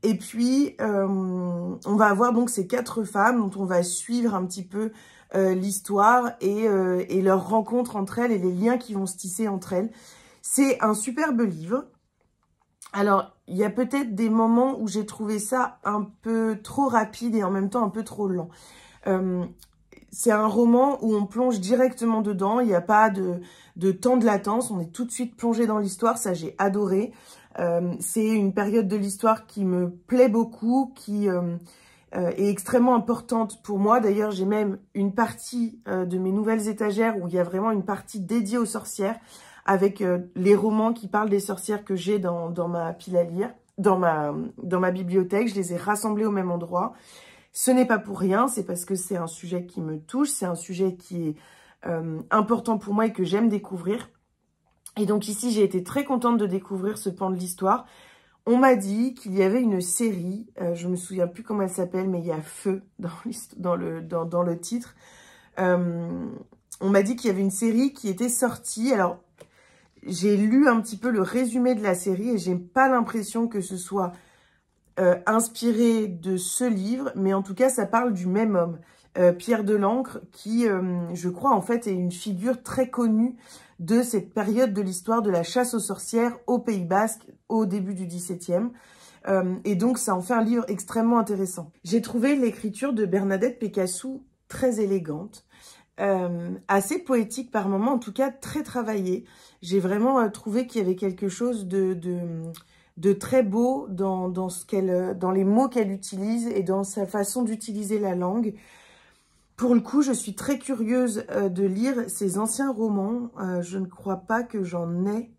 Et puis, on va avoir donc ces 4 femmes dont on va suivre un petit peu l'histoire et leurs rencontres entre elles et les liens qui vont se tisser entre elles. C'est un superbe livre. Alors, il y a peut-être des moments où j'ai trouvé ça un peu trop rapide et en même temps un peu trop lent. C'est un roman où on plonge directement dedans, il n'y a pas de temps de latence, on est tout de suite plongé dans l'histoire, ça j'ai adoré. C'est une période de l'histoire qui me plaît beaucoup, qui est extrêmement importante pour moi. D'ailleurs, j'ai même une partie de mes nouvelles étagères où il y a vraiment une partie dédiée aux sorcières, avec les romans qui parlent des sorcières que j'ai dans ma pile à lire, dans ma bibliothèque. Je les ai rassemblés au même endroit. Ce n'est pas pour rien, c'est parce que c'est un sujet qui me touche, c'est un sujet qui est important pour moi et que j'aime découvrir. Et donc ici, j'ai été très contente de découvrir ce pan de l'histoire. On m'a dit qu'il y avait une série, je me souviens plus comment elle s'appelle, mais il y a feu dans le titre. On m'a dit qu'il y avait une série qui était sortie. Alors, j'ai lu un petit peu le résumé de la série et j'ai pas l'impression que ce soit inspiré de ce livre, mais en tout cas, ça parle du même homme, Pierre de l'Ancre, qui, je crois, en fait, est une figure très connue de cette période de l'histoire de la chasse aux sorcières au Pays Basque, au début du XVIIe. Et donc, ça en fait un livre extrêmement intéressant. J'ai trouvé l'écriture de Bernadette Pécassou très élégante, assez poétique par moments, en tout cas très travaillée. J'ai vraiment trouvé qu'il y avait quelque chose de très beau dans les mots qu'elle utilise et dans sa façon d'utiliser la langue. Pour le coup, je suis très curieuse de lire ces anciens romans. Je ne crois pas que j'en ai.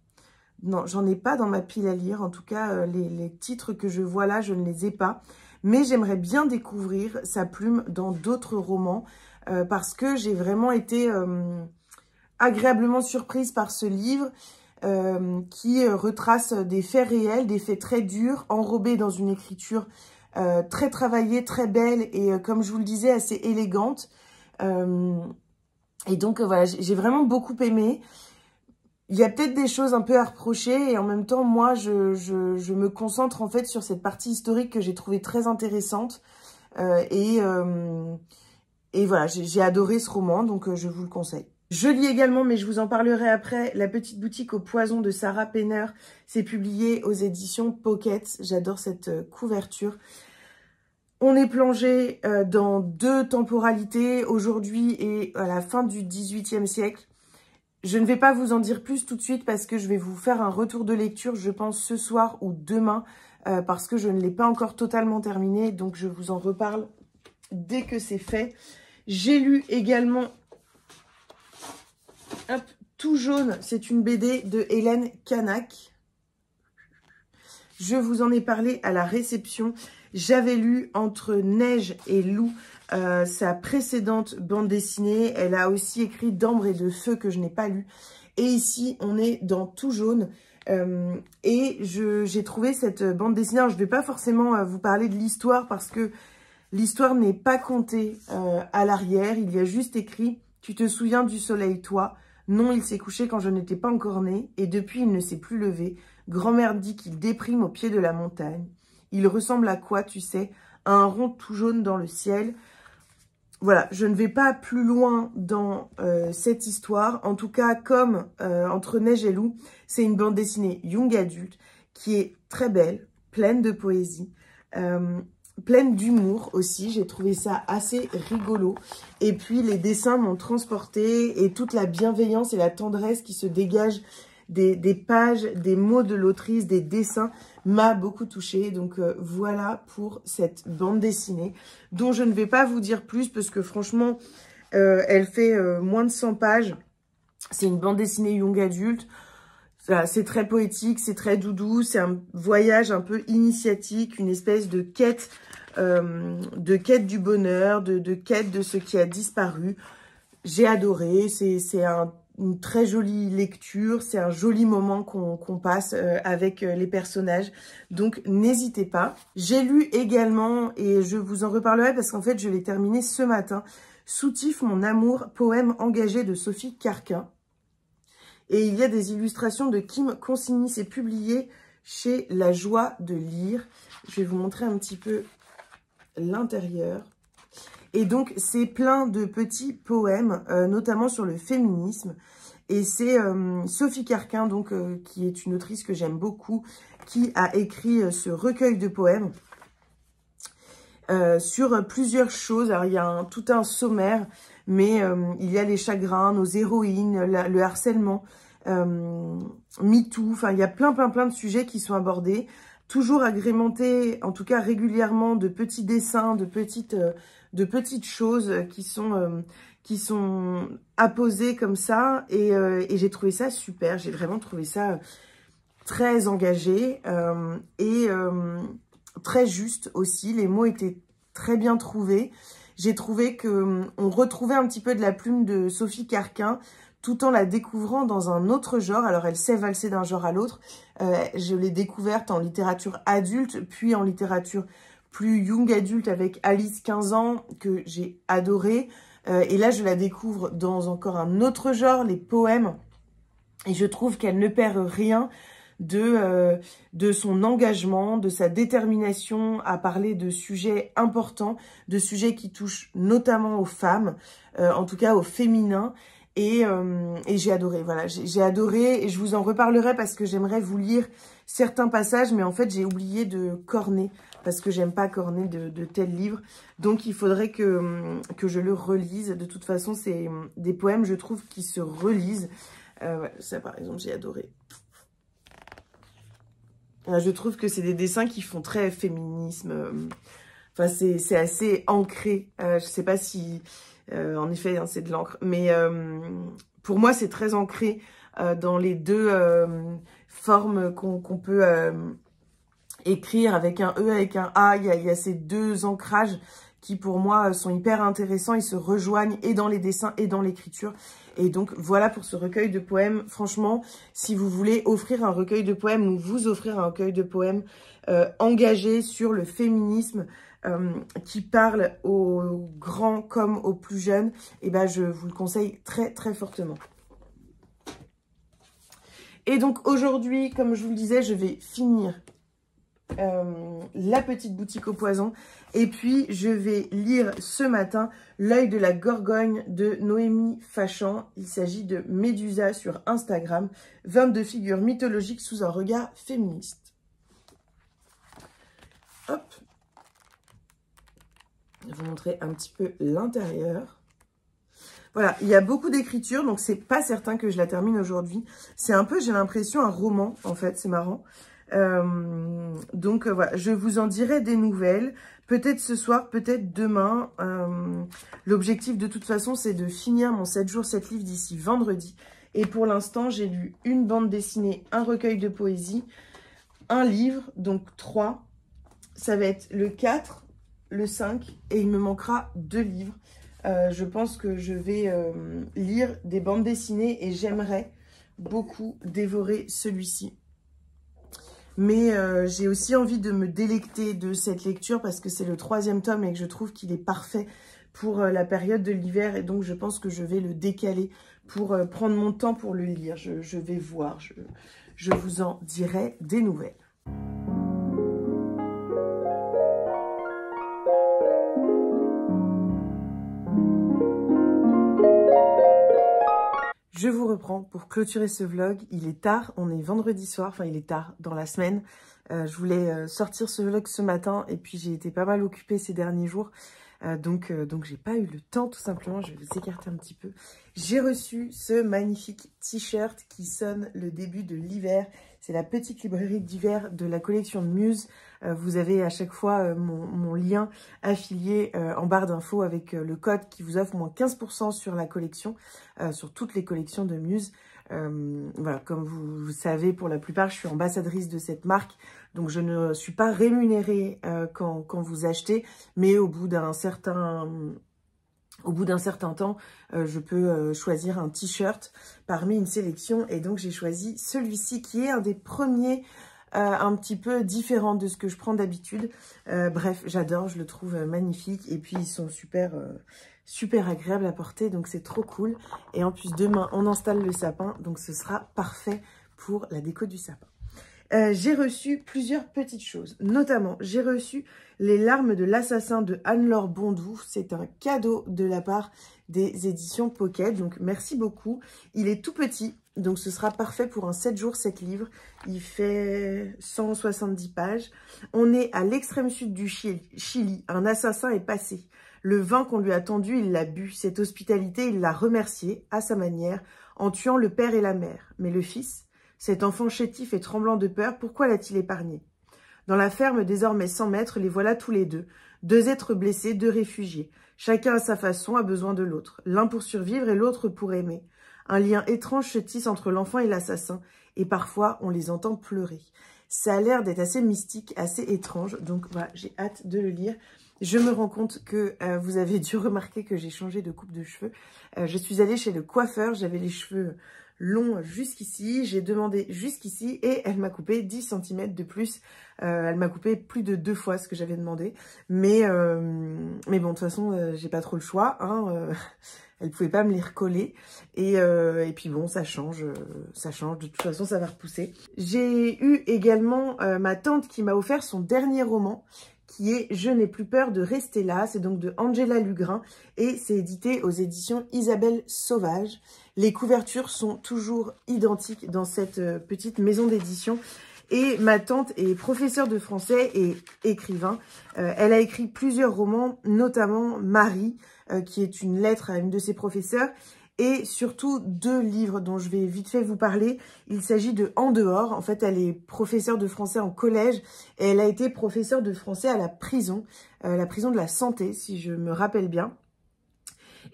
Non, j'en ai pas dans ma pile à lire. En tout cas, les titres que je vois là, je ne les ai pas. mais j'aimerais bien découvrir sa plume dans d'autres romans parce que j'ai vraiment été agréablement surprise par ce livre qui retrace des faits réels, des faits très durs, enrobés dans une écriture très travaillée, très belle et comme je vous le disais, assez élégante. Et donc voilà, j'ai vraiment beaucoup aimé. Il y a peut-être des choses un peu à reprocher et en même temps, moi, je me concentre en fait sur cette partie historique que j'ai trouvée très intéressante. Et voilà, j'ai adoré ce roman, donc je vous le conseille. Je lis également, mais je vous en parlerai après, La petite boutique au poison de Sarah Penner. C'est publié aux éditions Pocket. J'adore cette couverture. On est plongé dans deux temporalités, aujourd'hui et à la fin du XVIIIe siècle. Je ne vais pas vous en dire plus tout de suite parce que je vais vous faire un retour de lecture, je pense ce soir ou demain, parce que je ne l'ai pas encore totalement terminé, donc je vous en reparle dès que c'est fait. J'ai lu également Tout jaune, c'est une BD de Hélène Canac. Je vous en ai parlé à la réception. J'avais lu Entre neige et loup, sa précédente bande dessinée. Elle a aussi écrit D'ambre et de feu que je n'ai pas lu. Et ici, on est dans Tout jaune. Et j'ai trouvé cette bande dessinée. Alors, je ne vais pas forcément vous parler de l'histoire parce que l'histoire n'est pas contée à l'arrière. Il y a juste écrit « Tu te souviens du soleil, toi ? Non, il s'est couché quand je n'étais pas encore née et depuis, il ne s'est plus levé. Grand-mère dit qu'il déprime au pied de la montagne. Il ressemble à quoi, tu sais? À un rond tout jaune dans le ciel. » Voilà, je ne vais pas plus loin dans cette histoire. En tout cas, comme Entre neige et loup, c'est une bande dessinée young adulte qui est très belle, pleine de poésie, pleine d'humour aussi. J'ai trouvé ça assez rigolo. Et puis, les dessins m'ont transportée et toute la bienveillance et la tendresse qui se dégagent des pages, des mots de l'autrice, des dessins, m'a beaucoup touchée. Donc voilà pour cette bande dessinée, dont je ne vais pas vous dire plus, parce que franchement, elle fait moins de 100 pages. C'est une bande dessinée young adulte. C'est très poétique, c'est très doudou, c'est un voyage un peu initiatique, une espèce de quête du bonheur, de quête de ce qui a disparu. J'ai adoré, c'est une très jolie lecture, c'est un joli moment qu'on passe avec les personnages, donc n'hésitez pas. J'ai lu également, et je vous en reparlerai parce qu'en fait je l'ai terminé ce matin, Soutif mon amour, poème engagé de Sophie Carquin. Et il y a des illustrations de Kim Consigny, c'est publié chez La Joie de lire. Je vais vous montrer un petit peu l'intérieur. Et donc, c'est plein de petits poèmes, notamment sur le féminisme. Et c'est Sophie Carquin, donc, qui est une autrice que j'aime beaucoup, qui a écrit ce recueil de poèmes sur plusieurs choses. Alors, il y a tout un sommaire, mais il y a les chagrins, nos héroïnes, le harcèlement, MeToo. Enfin, il y a plein de sujets qui sont abordés. Toujours agrémentés, en tout cas régulièrement, de petits dessins, de petites choses qui sont apposées comme ça. Et j'ai trouvé ça super. J'ai vraiment trouvé ça très engagé et très juste aussi. Les mots étaient très bien trouvés. J'ai trouvé qu'on retrouvait un petit peu de la plume de Sophie Carquin, tout en la découvrant dans un autre genre. Alors, elle sait valser d'un genre à l'autre. Je l'ai découverte en littérature adulte, puis en littérature plus young adulte avec Alice, 15 ans, que j'ai adoré. Et là, je la découvre dans encore un autre genre, les poèmes. Et je trouve qu'elle ne perd rien de son engagement, de sa détermination à parler de sujets importants, de sujets qui touchent notamment aux femmes, en tout cas au féminin. Et j'ai adoré, voilà, j'ai adoré et je vous en reparlerai parce que j'aimerais vous lire certains passages, mais en fait j'ai oublié de corner parce que j'aime pas corner de tels livres, donc il faudrait que je le relise. De toute façon, c'est des poèmes, je trouve, qui se relisent. Ouais, ça par exemple, j'ai adoré. Je trouve que c'est des dessins qui font très féminisme, enfin c'est assez ancré, je sais pas si... en effet, hein, c'est de l'encre. Mais pour moi, c'est très ancré dans les deux formes qu'on peut écrire avec un E, avec un A. Il y a ces deux ancrages qui pour moi sont hyper intéressants. Ils se rejoignent et dans les dessins et dans l'écriture. Et donc voilà pour ce recueil de poèmes. Franchement, si vous voulez offrir un recueil de poèmes ou vous offrir un recueil de poèmes engagé sur le féminisme, qui parle aux grands comme aux plus jeunes, et ben je vous le conseille très très fortement. Et donc aujourd'hui, comme je vous le disais, je vais finir la petite boutique au poison. Et puis, je vais lire ce matin L'œil de la Gorgogne de Noémie Fachan. Il s'agit de Médusa sur Instagram. 22 figures mythologiques sous un regard féministe. Hop. Je vais vous montrer un petit peu l'intérieur. Voilà, il y a beaucoup d'écriture, donc c'est pas certain que je la termine aujourd'hui. C'est un peu, j'ai l'impression, un roman, en fait, c'est marrant. Donc voilà, je vous en dirai des nouvelles, peut-être ce soir, peut-être demain. L'objectif de toute façon, c'est de finir mon 7 jours 7 livres d'ici vendredi. Et pour l'instant, j'ai lu une bande dessinée, un recueil de poésie, un livre, donc 3. Ça va être le 4, le 5 et il me manquera 2 livres. Je pense que je vais lire des bandes dessinées et j'aimerais beaucoup dévorer celui-ci. Mais j'ai aussi envie de me délecter de cette lecture parce que c'est le 3e tome et que je trouve qu'il est parfait pour la période de l'hiver. Et donc, je pense que je vais le décaler pour prendre mon temps pour le lire. Je vais voir, je vous en dirai des nouvelles. Je vous reprends pour clôturer ce vlog. Il est tard, on est vendredi soir, enfin il est tard dans la semaine. Je voulais sortir ce vlog ce matin et puis j'ai été pas mal occupée ces derniers jours. Donc j'ai pas eu le temps tout simplement, je vais vous écarter un petit peu. J'ai reçu ce magnifique t-shirt qui sonne le début de l'hiver. C'est la petite librairie d'hiver de la collection de Muse. Vous avez à chaque fois mon lien affilié en barre d'infos avec le code qui vous offre moins 15% sur la collection, sur toutes les collections de Muse. Voilà, comme vous savez, pour la plupart, je suis ambassadrice de cette marque. Donc, je ne suis pas rémunérée quand vous achetez, mais au bout d'un certain temps, je peux choisir un t-shirt parmi une sélection. Et donc, j'ai choisi celui-ci qui est un des premiers un petit peu différent de ce que je prends d'habitude. Bref, j'adore, je le trouve magnifique. Et puis, ils sont super agréables à porter, donc c'est trop cool. Et en plus, demain, on installe le sapin, donc ce sera parfait pour la déco du sapin. J'ai reçu plusieurs petites choses. Notamment, j'ai reçu Les larmes de l'assassin de Anne-Laure Bondou. C'est un cadeau de la part des éditions Pocket. Donc, merci beaucoup. Il est tout petit, donc ce sera parfait pour un 7 jours 7 livres. Il fait 170 pages. On est à l'extrême sud du Chili. Un assassin est passé. Le vin qu'on lui a tendu, il l'a bu. Cette hospitalité, il l'a remercié, à sa manière, en tuant le père et la mère. Mais le fils... Cet enfant chétif et tremblant de peur, pourquoi l'a-t-il épargné? Dans la ferme désormais 100 mètres, les voilà tous les deux. 2 êtres blessés, 2 réfugiés. Chacun à sa façon a besoin de l'autre. L'un pour survivre et l'autre pour aimer. Un lien étrange se tisse entre l'enfant et l'assassin. Et parfois, on les entend pleurer. Ça a l'air d'être assez mystique, assez étrange. Donc voilà, j'ai hâte de le lire. Je me rends compte que vous avez dû remarquer que j'ai changé de coupe de cheveux. Je suis allée chez le coiffeur, j'avais les cheveux long jusqu'ici, j'ai demandé jusqu'ici et elle m'a coupé 10 cm de plus. Elle m'a coupé plus de 2 fois ce que j'avais demandé. Mais bon, de toute façon, j'ai pas trop le choix. Hein, elle pouvait pas me les recoller. Et puis bon, ça change. De toute façon, ça va repousser. J'ai eu également ma tante qui m'a offert son dernier roman, qui est « Je n'ai plus peur de rester là ». C'est donc de Angela Lugrin et c'est édité aux éditions Isabelle Sauvage. Les couvertures sont toujours identiques dans cette petite maison d'édition. Et ma tante est professeure de français et écrivain. Elle a écrit plusieurs romans, notamment Marie, qui est une lettre à une de ses professeurs. Et surtout 2 livres dont je vais vite fait vous parler. Il s'agit de En dehors. En fait, elle est professeure de français en collège et elle a été professeure de français à la prison de la Santé, si je me rappelle bien.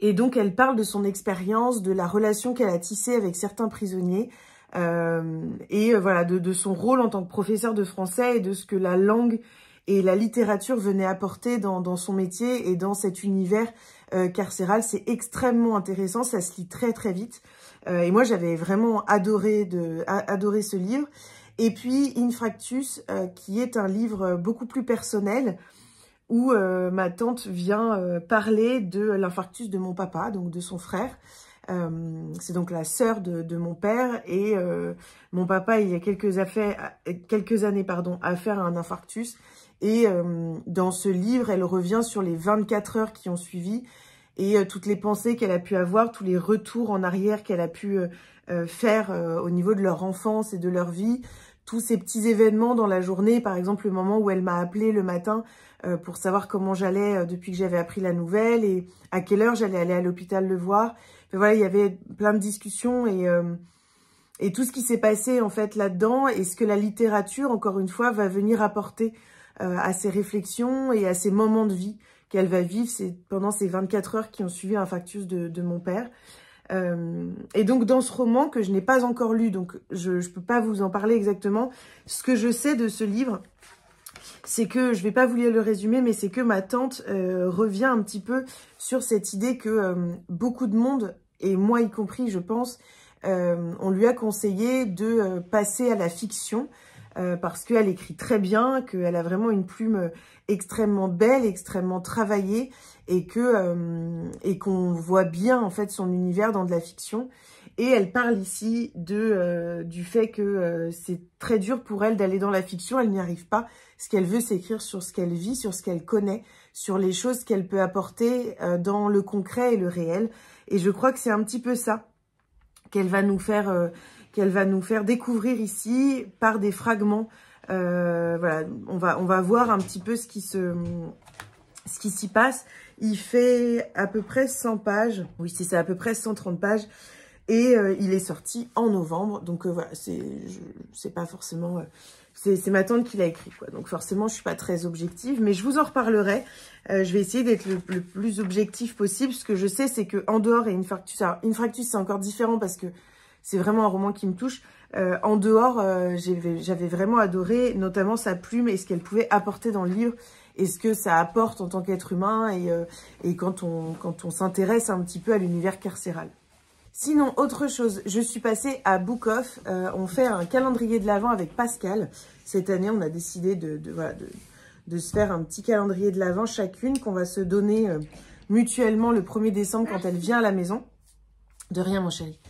Et donc, elle parle de son expérience, de la relation qu'elle a tissée avec certains prisonniers. Voilà, de son rôle en tant que professeur de français et de ce que la langue et la littérature venaient apporter dans son métier et dans cet univers carcéral. C'est extrêmement intéressant, ça se lit très très vite. Et moi, j'avais vraiment adoré ce livre. Et puis, Infractus, qui est un livre beaucoup plus personnel, où ma tante vient parler de l'infarctus de mon papa, donc de son frère. C'est donc la sœur de mon père. Et mon papa, il y a quelques années, a fait un infarctus. Et dans ce livre, elle revient sur les 24 heures qui ont suivi et toutes les pensées qu'elle a pu avoir, tous les retours en arrière qu'elle a pu faire au niveau de leur enfance et de leur vie, tous ces petits événements dans la journée, par exemple le moment où elle m'a appelé le matin pour savoir comment j'allais depuis que j'avais appris la nouvelle et à quelle heure j'allais aller à l'hôpital le voir. Enfin, voilà, il y avait plein de discussions et tout ce qui s'est passé en fait là-dedans et ce que la littérature, encore une fois, va venir apporter à ses réflexions et à ses moments de vie qu'elle va vivre pendant ces 24 heures qui ont suivi l'infarctus de mon père. Et donc dans ce roman que je n'ai pas encore lu, donc je peux pas vous en parler exactement, ce que je sais de ce livre, c'est que, je vais pas vous lire le résumé, mais c'est que ma tante revient un petit peu sur cette idée que beaucoup de monde, et moi y compris je pense, on lui a conseillé de passer à la fiction, parce qu'elle écrit très bien, qu'elle a vraiment une plume extrêmement belle, extrêmement travaillée, et qu'on voit bien en fait son univers dans de la fiction. Et elle parle ici du fait que c'est très dur pour elle d'aller dans la fiction, elle n'y arrive pas. Ce qu'elle veut, c'est écrire sur ce qu'elle vit, sur ce qu'elle connaît, sur les choses qu'elle peut apporter dans le concret et le réel. Et je crois que c'est un petit peu ça qu'elle va nous faire découvrir ici par des fragments. Voilà, on va voir un petit peu ce qui s'y passe. Il fait à peu près 100 pages. Oui, c'est ça, à peu près 130 pages. Et il est sorti en novembre. Donc voilà, c'est pas forcément... c'est ma tante qui l'a écrit, quoi. Donc forcément, je suis pas très objective. Mais je vous en reparlerai. Je vais essayer d'être le plus objectif possible. Ce que je sais, c'est que En dehors et Infractus... Alors, Infractus, c'est encore différent parce que c'est vraiment un roman qui me touche. En dehors, j'avais vraiment adoré, notamment sa plume et ce qu'elle pouvait apporter dans le livre et ce que ça apporte en tant qu'être humain et quand on s'intéresse un petit peu à l'univers carcéral. Sinon, autre chose, je suis passée à Book Off. On fait un calendrier de l'Avent avec Pascal. Cette année, on a décidé de se faire un petit calendrier de l'Avent chacune qu'on va se donner mutuellement le 1er décembre quand elle vient à la maison. De rien, mon chéri.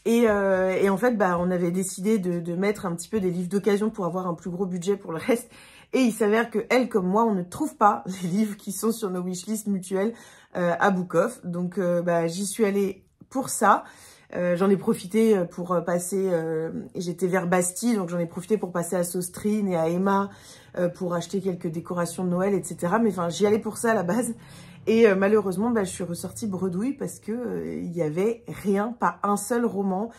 Et en fait, on avait décidé de mettre un petit peu des livres d'occasion pour avoir un plus gros budget pour le reste. Et il s'avère que elle, comme moi, on ne trouve pas les livres qui sont sur nos wishlists mutuelles à Book Off. Donc, j'y suis allée pour ça. J'en ai profité pour passer... J'étais vers Bastille, donc j'en ai profité pour passer à Sostrine et à Emma pour acheter quelques décorations de Noël, etc. Mais enfin, j'y allais pour ça à la base. Et malheureusement, je suis ressortie bredouille parce que il y avait rien, pas un seul roman,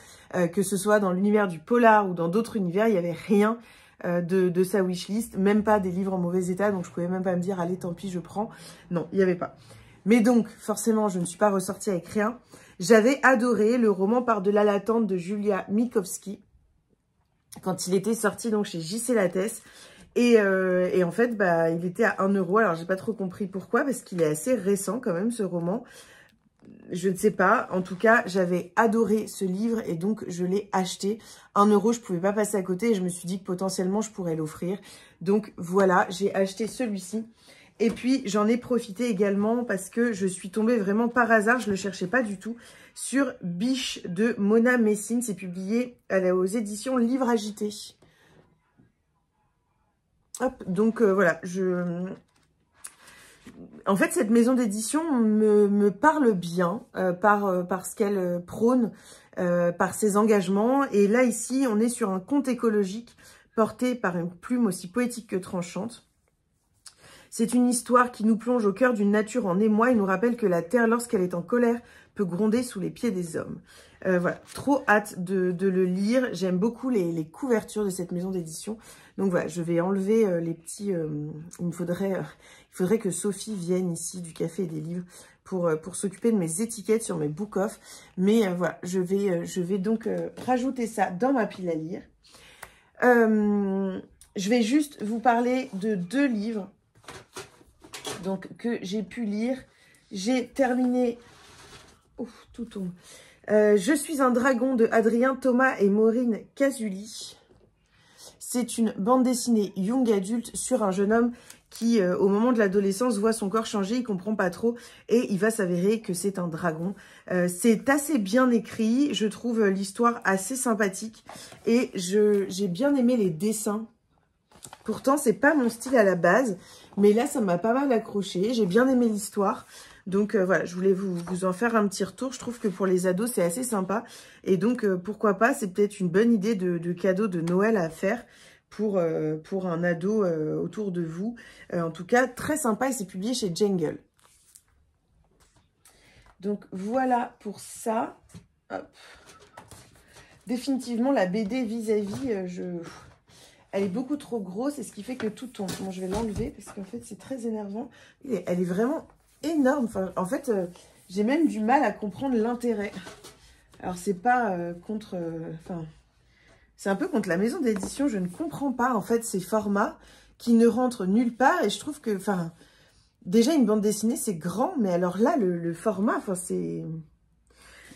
que ce soit dans l'univers du polar ou dans d'autres univers, il y avait rien de sa wishlist, même pas des livres en mauvais état, donc je pouvais même pas me dire, allez, tant pis, je prends. Non, il n'y avait pas. Mais donc, forcément, je ne suis pas ressortie avec rien. J'avais adoré le roman Par-delà l'attente de Julia Mikovsky, quand il était sorti donc chez J.C. Lattès. Et en fait, il était à 1 €. Alors, j'ai pas trop compris pourquoi, parce qu'il est assez récent quand même, ce roman. Je ne sais pas. En tout cas, j'avais adoré ce livre et donc je l'ai acheté. 1 €, je pouvais pas passer à côté et je me suis dit que potentiellement, je pourrais l'offrir. Donc voilà, j'ai acheté celui-ci. Et puis, j'en ai profité également parce que je suis tombée vraiment par hasard, je ne le cherchais pas du tout, sur Biche de Mona Messine. C'est publié aux éditions Livre Agité. Hop, donc voilà, en fait, cette maison d'édition me parle bien par ce qu'elle prône, par ses engagements. Et là, ici, on est sur un conte écologique porté par une plume aussi poétique que tranchante. C'est une histoire qui nous plonge au cœur d'une nature en émoi et nous rappelle que la terre, lorsqu'elle est en colère, peut gronder sous les pieds des hommes. Voilà, trop hâte de le lire. J'aime beaucoup les couvertures de cette maison d'édition. Donc voilà, je vais enlever les petits... il faudrait que Sophie vienne ici du Café et des Livres pour s'occuper de mes étiquettes sur mes book-off. Mais voilà, je vais donc rajouter ça dans ma pile à lire. Je vais juste vous parler de 2 livres donc, que j'ai pu lire. J'ai terminé... Ouf, tout tombe. Je suis un dragon de Adrien Thomas et Maureen Casuli. C'est une bande dessinée young adulte sur un jeune homme qui, au moment de l'adolescence, voit son corps changer, il comprend pas trop et il va s'avérer que c'est un dragon. C'est assez bien écrit, je trouve l'histoire assez sympathique et j'ai bien aimé les dessins. Pourtant, c'est pas mon style à la base, mais là, ça m'a pas mal accroché. J'ai bien aimé l'histoire. Donc voilà, je voulais vous en faire un petit retour. Je trouve que pour les ados, c'est assez sympa. Et donc, pourquoi pas, c'est peut-être une bonne idée de cadeau de Noël à faire pour un ado autour de vous. En tout cas, très sympa et c'est publié chez Jungle. Donc voilà pour ça. Hop. Définitivement, la BD vis-à-vis, elle est beaucoup trop grosse et ce qui fait que tout tombe. Bon, je vais l'enlever parce qu'en fait, c'est très énervant. Elle est vraiment énorme. Enfin, en fait, j'ai même du mal à comprendre l'intérêt. Alors, c'est pas contre... Enfin, c'est un peu contre la maison d'édition. Je ne comprends pas, en fait, ces formats qui ne rentrent nulle part. Et je trouve que... Enfin, déjà, une bande dessinée, c'est grand. Mais alors là, le format, enfin, c'est...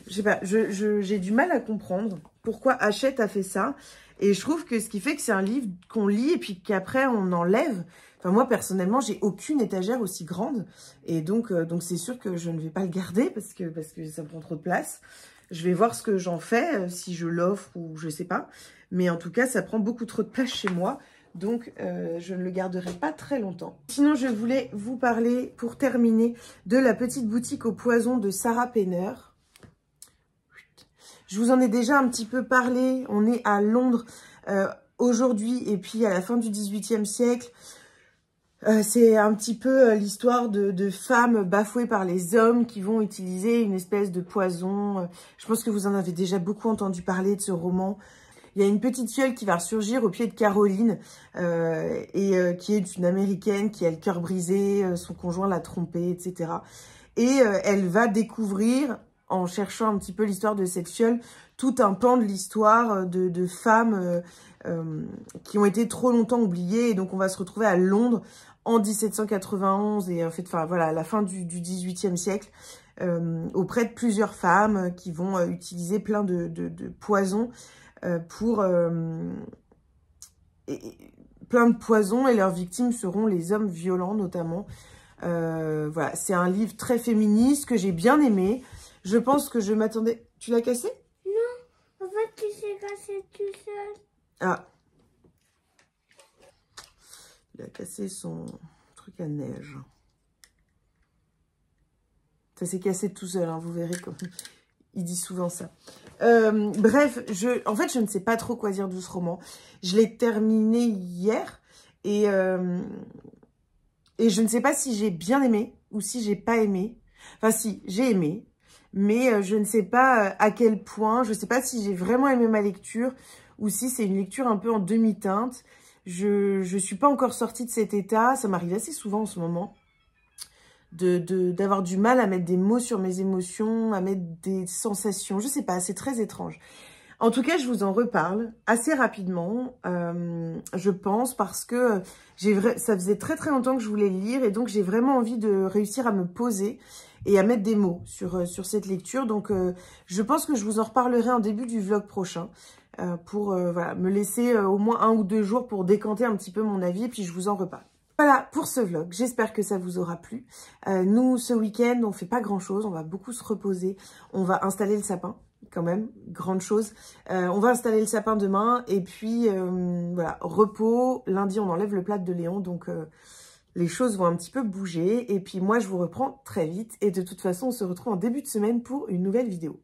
Je sais pas, j'ai du mal à comprendre pourquoi Hachette a fait ça. Et je trouve que ce qui fait que c'est un livre qu'on lit et puis qu'après on enlève. Enfin, moi, personnellement, j'ai aucune étagère aussi grande. Et donc c'est sûr que je ne vais pas le garder parce que ça prend trop de place. Je vais voir ce que j'en fais, si je l'offre ou je sais pas. Mais en tout cas, ça prend beaucoup trop de place chez moi. Donc, je ne le garderai pas très longtemps. Sinon, je voulais vous parler, pour terminer, de la petite boutique au poison de Sarah Penner. Je vous en ai déjà un petit peu parlé. On est à Londres aujourd'hui et puis à la fin du XVIIIe siècle. C'est un petit peu l'histoire de femmes bafouées par les hommes qui vont utiliser une espèce de poison. Je pense que vous en avez déjà beaucoup entendu parler de ce roman. Il y a une petite fiole qui va ressurgir au pied de Caroline qui est une Américaine qui a le cœur brisé, son conjoint l'a trompée, etc. Et elle va découvrir, en cherchant un petit peu l'histoire de cette fiole, tout un pan de l'histoire de femmes qui ont été trop longtemps oubliées. Et donc, on va se retrouver à Londres en 1791 et en fait, enfin voilà, à la fin du XVIIIe siècle, auprès de plusieurs femmes qui vont utiliser plein de poisons pour... plein de poisons et leurs victimes seront les hommes violents notamment. Voilà, c'est un livre très féministe que j'ai bien aimé. Je pense que je m'attendais... Tu l'as cassé? Non, en fait, tu s'est cassé tout seul. Ah. Il a cassé son truc à neige. Ça s'est cassé tout seul, hein, vous verrez comme... Il dit souvent ça. Bref, en fait, je ne sais pas trop quoi dire de ce roman. Je l'ai terminé hier et je ne sais pas si j'ai bien aimé ou si j'ai pas aimé. Enfin, si, j'ai aimé. Mais je ne sais pas à quel point, je ne sais pas si j'ai vraiment aimé ma lecture ou si c'est une lecture un peu en demi-teinte. Je suis pas encore sortie de cet état, ça m'arrive assez souvent en ce moment, d'avoir du mal à mettre des mots sur mes émotions, à mettre des sensations, je sais pas, c'est très étrange. En tout cas, je vous en reparle assez rapidement, je pense, parce que ça faisait très très longtemps que je voulais le lire et donc j'ai vraiment envie de réussir à me poser et à mettre des mots sur cette lecture. Donc, je pense que je vous en reparlerai en début du vlog prochain pour voilà, me laisser au moins 1 ou 2 jours pour décanter un petit peu mon avis et puis je vous en reparle. Voilà pour ce vlog, j'espère que ça vous aura plu. Nous, ce week-end, on fait pas grand-chose, on va beaucoup se reposer. On va installer le sapin, quand même, grande chose. On va installer le sapin demain et puis voilà, repos. Lundi, on enlève le plâtre de Léon, donc les choses vont un petit peu bouger. Et puis moi, je vous reprends très vite et de toute façon, on se retrouve en début de semaine pour une nouvelle vidéo.